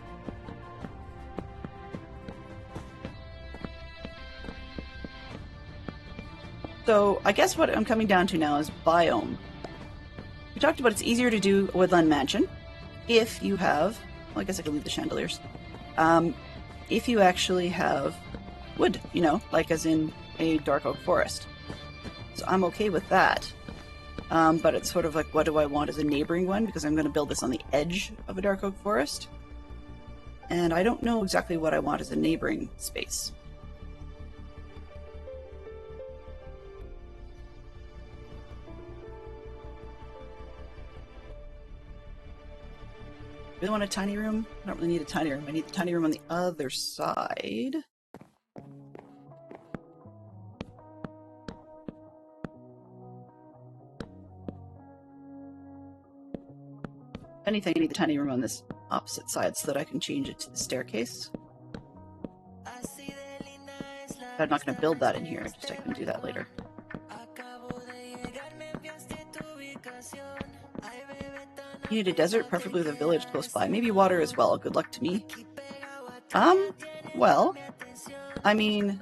So I guess what I'm coming down to now is biome. We talked about it's easier to do a woodland mansion if you have, well, I guess I could leave the chandeliers. If you actually have wood, you know, like as in a dark oak forest. So I'm okay with that. But it's sort of like, what do I want as a neighboring one? Because I'm going to build this on the edge of a dark oak forest. And I don't know exactly what I want as a neighboring space. Really want a tiny room? I don't really need a tiny room. I need the tiny room on the other side. If anything, I need the tiny room on this opposite side so that I can change it to the staircase. I'm not going to build that in here, just I can do that later. You need a desert, preferably with a village close by. Maybe water as well. Good luck to me. Well, I mean,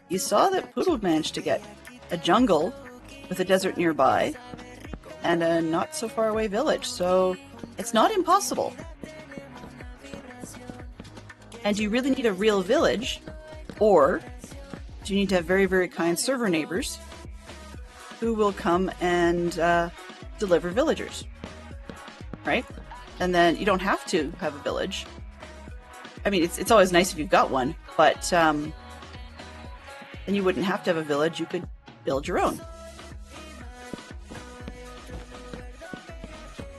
you saw that Poodle managed to get a jungle with a desert nearby and a not so far away village, so it's not impossible. And do you really need a real village, or do you need to have very, very kind server neighbors who will come and deliver villagers? Right? And then you don't have to have a village. I mean, it's always nice if you've got one, but then you wouldn't have to have a village. You could build your own.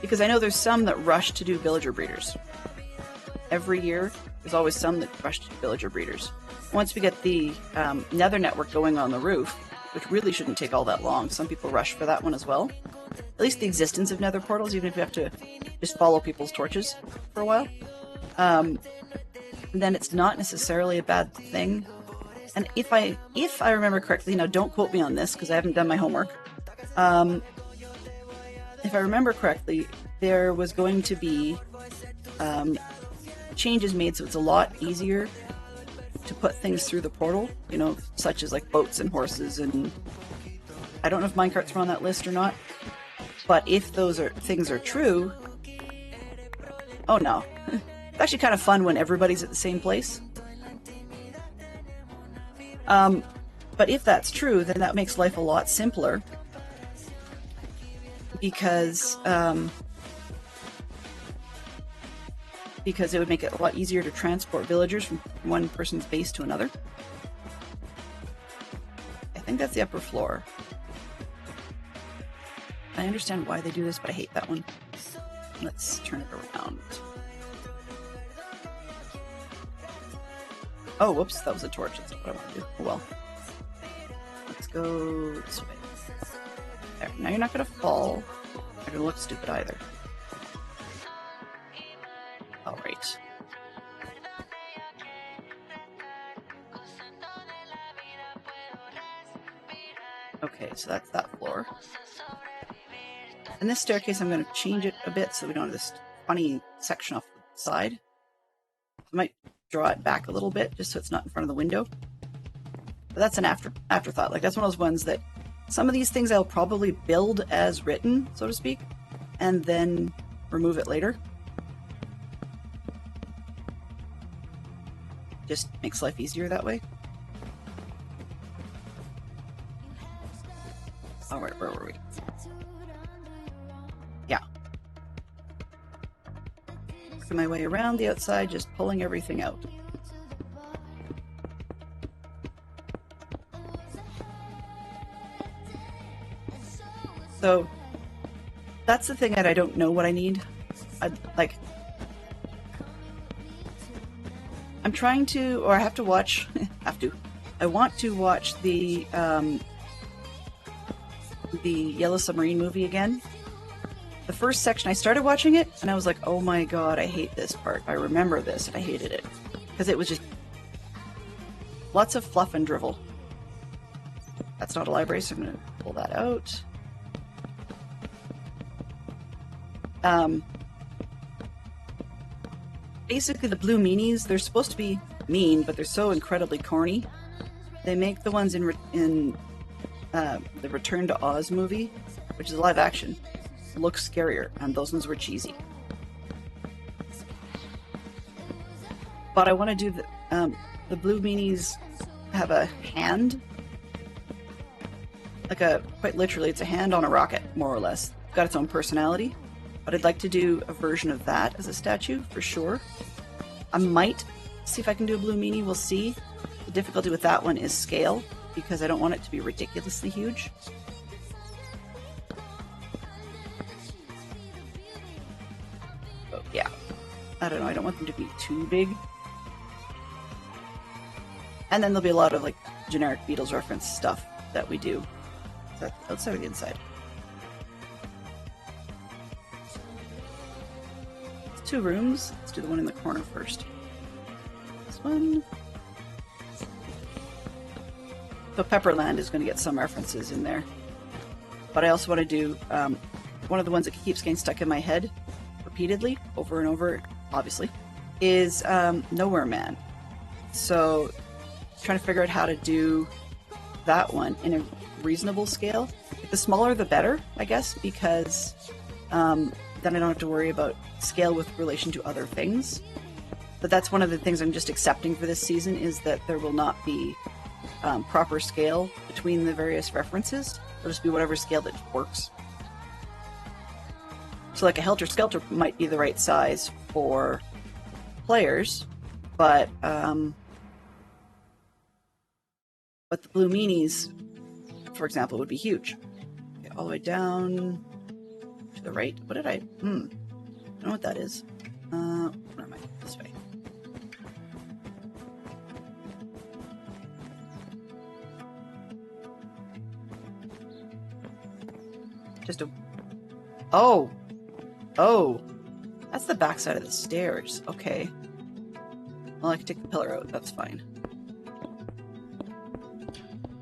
Because I know there's some that rush to do villager breeders. Every year, there's always some that rush to do villager breeders. Once we get the nether network going on the roof, which really shouldn't take all that long, some people rush for that one as well. At least the existence of nether portals, even if you have to just follow people's torches for a while, then it's not necessarily a bad thing. And if I remember correctly, now don't quote me on this because I haven't done my homework. If I remember correctly, there was going to be changes made so it's a lot easier to put things through the portal, you know, such as like boats and horses, and I don't know if minecarts were on that list or not. But if those things are true, oh no. It's actually kind of fun when everybody's at the same place. But if that's true, then that makes life a lot simpler. Because it would make it a lot easier to transport villagers from one person's base to another. I think that's the upper floor. I understand why they do this, but I hate that one. Let's turn it around. Oh, whoops, that was a torch. That's not what I want to do. Oh well. Let's go this way. There. Now you're not going to fall. You're going to look stupid either. All right. Okay, so that's that floor. And this staircase, I'm going to change it a bit so we don't have this funny section off the side. I might draw it back a little bit just so it's not in front of the window. But that's an afterthought. Like, that's one of those ones that some of these things I'll probably build as written, so to speak, and then remove it later. Just makes life easier that way. All right, where were we? Yeah. Working my way around the outside, just pulling everything out. So that's the thing that I don't know what I need. I'm trying to, or I have to watch, I want to watch the Yellow Submarine movie again. The first section, I started watching it and I was like, oh my god, I hate this part. I remember this and I hated it. Because it was just lots of fluff and drivel. That's not a library, so I'm going to pull that out. Basically, the blue meanies, they're supposed to be mean, but they're so incredibly corny. They make the ones in the Return to Oz movie, which is live action, look scarier, and those ones were cheesy. But I want to do the blue meanies have a hand, like quite literally, it's a hand on a rocket, more or less. It's got its own personality. But I'd like to do a version of that as a statue, for sure. I might see if I can do a blue meanie, we'll see. The difficulty with that one is scale, because I don't want it to be ridiculously huge. But yeah, I don't know, I don't want them to be too big. And then there'll be a lot of like generic Beatles reference stuff that we do. Is that outside or the inside? Two rooms. Let's do the one in the corner first. This one. So Pepperland is going to get some references in there. But I also want to do one of the ones that keeps getting stuck in my head repeatedly, over and over, obviously, is Nowhere Man. So trying to figure out how to do that one in a reasonable scale. The smaller the better, I guess, because then I don't have to worry about scale with relation to other things. But that's one of the things I'm just accepting for this season, is that there will not be proper scale between the various references. It'll just be whatever scale that works. So like a Helter Skelter might be the right size for players, but the blue meanies, for example, would be huge. Okay, all the way down to the right. What did I don't know what that is. Where am I? This way. Just a... Oh! Oh! That's the backside of the stairs. Okay. Well, I can take the pillar out. That's fine.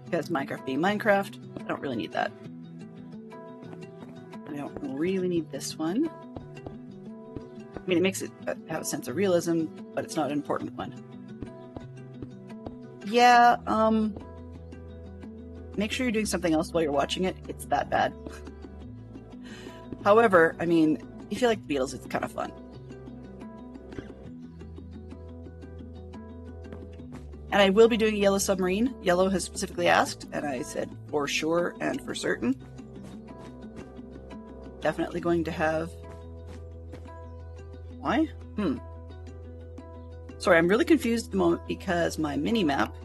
Because Minecraft being Minecraft, I don't really need that. I don't really need this one. I mean, it makes it have a sense of realism, but it's not an important one. Yeah, make sure you're doing something else while you're watching it. It's that bad. However, I mean, if you like the Beatles, it's kind of fun. And I will be doing a Yellow Submarine. Yellow has specifically asked, and I said for sure and for certain. Definitely going to have... Why? Sorry, I'm really confused at the moment because my mini-map,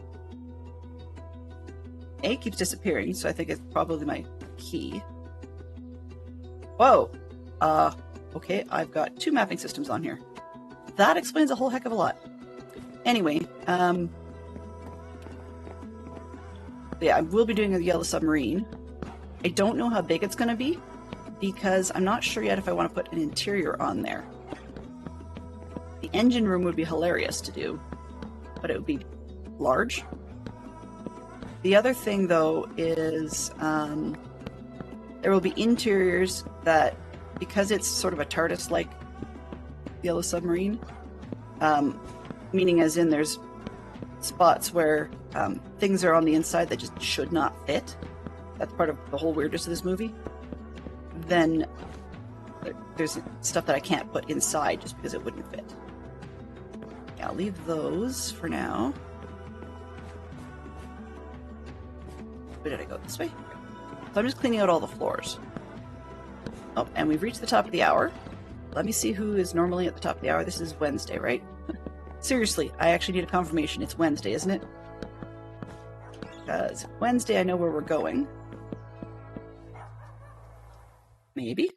A, keeps disappearing, so I think it's probably my key. Whoa! Okay, I've got two mapping systems on here. That explains a whole heck of a lot. Anyway, yeah, I will be doing a Yellow Submarine. I don't know how big it's going to be because I'm not sure yet if I want to put an interior on there. The engine room would be hilarious to do, but it would be large. The other thing, though, is there will be interiors that, because it's sort of a TARDIS-like Yellow Submarine, meaning as in there's spots where things are on the inside that just should not fit. That's part of the whole weirdness of this movie. Then there's stuff that I can't put inside just because it wouldn't fit. Yeah, I'll leave those for now. Where did I go? This way? So I'm just cleaning out all the floors. Oh, and we've reached the top of the hour. Let me see who is normally at the top of the hour. This is Wednesday, right? Seriously, I actually need a confirmation. It's Wednesday, isn't it? Because Wednesday, I know where we're going. Maybe.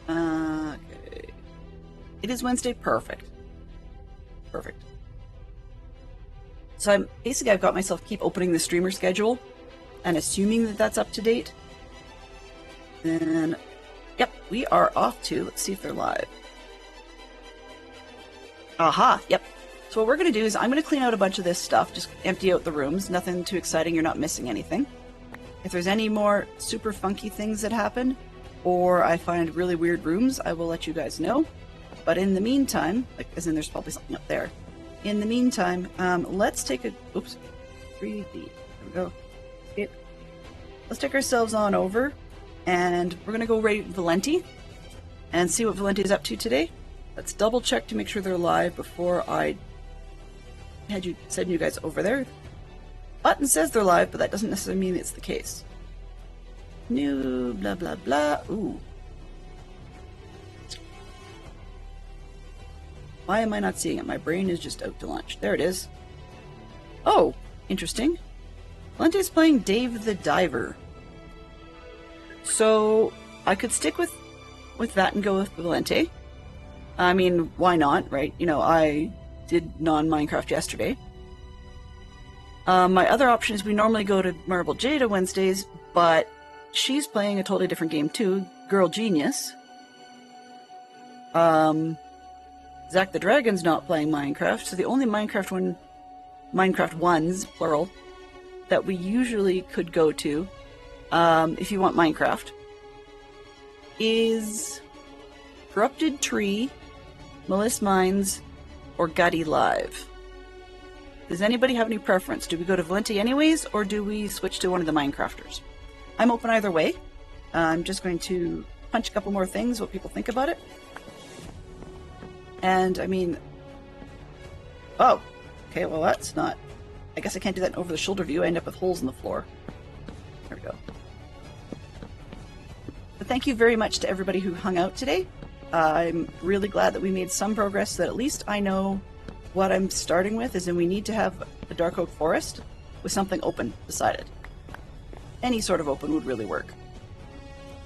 Okay. It is Wednesday. Perfect. Perfect. So I've got myself keep opening the streamer schedule and assuming that that's up to date. Then, yep, we are off to, let's see if they're live. Aha, yep. So what we're going to do is I'm going to clean out a bunch of this stuff, just empty out the rooms. Nothing too exciting, you're not missing anything. If there's any more super funky things that happen, or I find really weird rooms, I will let you guys know. But in the meantime, like, as in there's probably something up there. In the meantime, let's take a, oops, 3D, there we go. Okay. Let's take ourselves on over, and we're going to go rate Valenti, and see what Valenti is up to today. Let's double check to make sure they're live before I had you send you guys over there. Button says they're live, but that doesn't necessarily mean it's the case. New, blah, blah, blah. Ooh. Why am I not seeing it? My brain is just out to lunch. There it is. Oh, interesting. Valente's playing Dave the Diver. So I could stick with that and go with Valente. I mean, why not, right? You know, I did non-Minecraft yesterday. My other option is we normally go to Marble Jada Wednesdays, but she's playing a totally different game too, Girl Genius. Zach the Dragon's not playing Minecraft, so the only Minecraft ones, plural, that we usually could go to, if you want Minecraft, is Corrupted Tree, Melissa Mines, or Gutty Live. Does anybody have any preference? Do we go to Valenti anyways, or do we switch to one of the Minecrafters? I'm open either way. I'm just going to punch a couple more things, what people think about it. And, I mean... Oh, okay, well that's not... I guess I can't do that in over-the-shoulder view. I end up with holes in the floor. There we go. But thank you very much to everybody who hung out today. I'm really glad that we made some progress, so that at least I know what I'm starting with, is in we need to have a dark oak forest with something open beside it. Any sort of open would really work.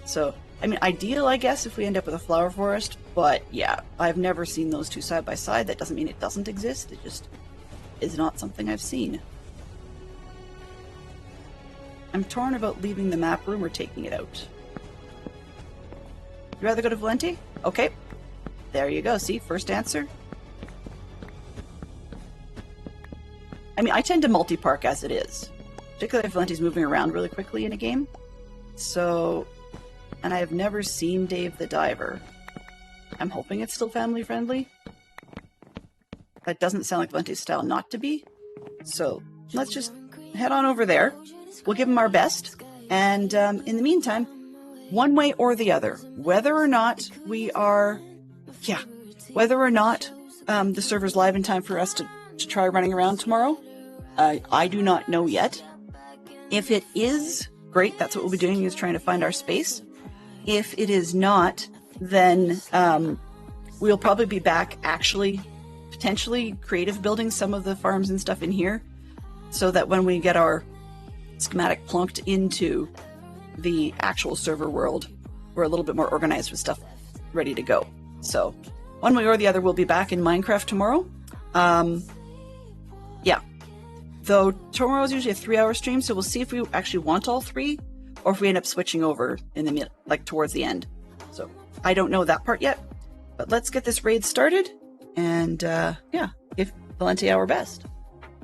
So, I mean, ideal, I guess, if we end up with a flower forest, but yeah, I've never seen those two side by side. That doesn't mean it doesn't exist, it just is not something I've seen. I'm torn about leaving the map room or taking it out. You'd rather go to Valenti? Okay. There you go. See? First answer. I mean, I tend to multi-park as it is. Particularly if Valenti's moving around really quickly in a game. So... And I have never seen Dave the Diver. I'm hoping it's still family-friendly. That doesn't sound like Valenti's style not to be. So, let's just head on over there. We'll give him our best. And in the meantime, one way or the other, whether or not we are... Yeah, whether or not the server's live in time for us to try running around tomorrow, I do not know yet. If it is, great, that's what we'll be doing, is trying to find our space. If it is not, then we'll probably be back actually, potentially creative building some of the farms and stuff in here, so that when we get our schematic plunked into the actual server world, we're a little bit more organized with stuff ready to go. So one way or the other, we'll be back in Minecraft tomorrow. Yeah. though tomorrow is usually a 3-hour stream, so we'll see if we actually want all 3 or if we end up switching over in the towards the end. So I don't know that part yet, but let's get this raid started and yeah, give Valente our best.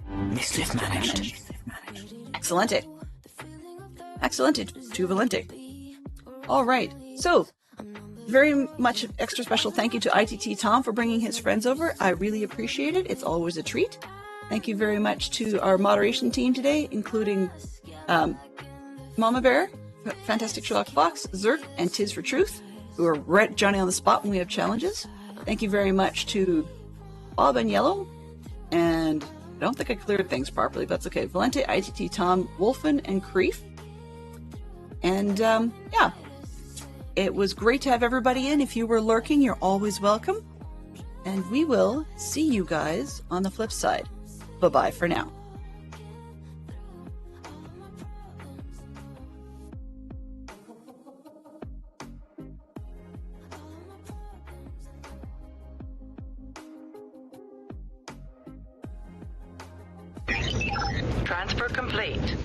Mischief managed. Excellente. Excellente to Valente. All right, so very much extra special thank you to ITT Tom for bringing his friends over. I really appreciate it. It's always a treat. Thank you very much to our moderation team today, including Mama Bear, Fantastic Sherlock Fox, Zerk, and Tiz for Truth, who are right Johnny on the spot when we have challenges. Thank you very much to Bob and Yellow, and I don't think I cleared things properly, but that's okay. Valente, ITT Tom, Wolfen, and Creef. And yeah, it was great to have everybody in. If you were lurking, you're always welcome. And we will see you guys on the flip side. Bye-bye for now. Transfer complete.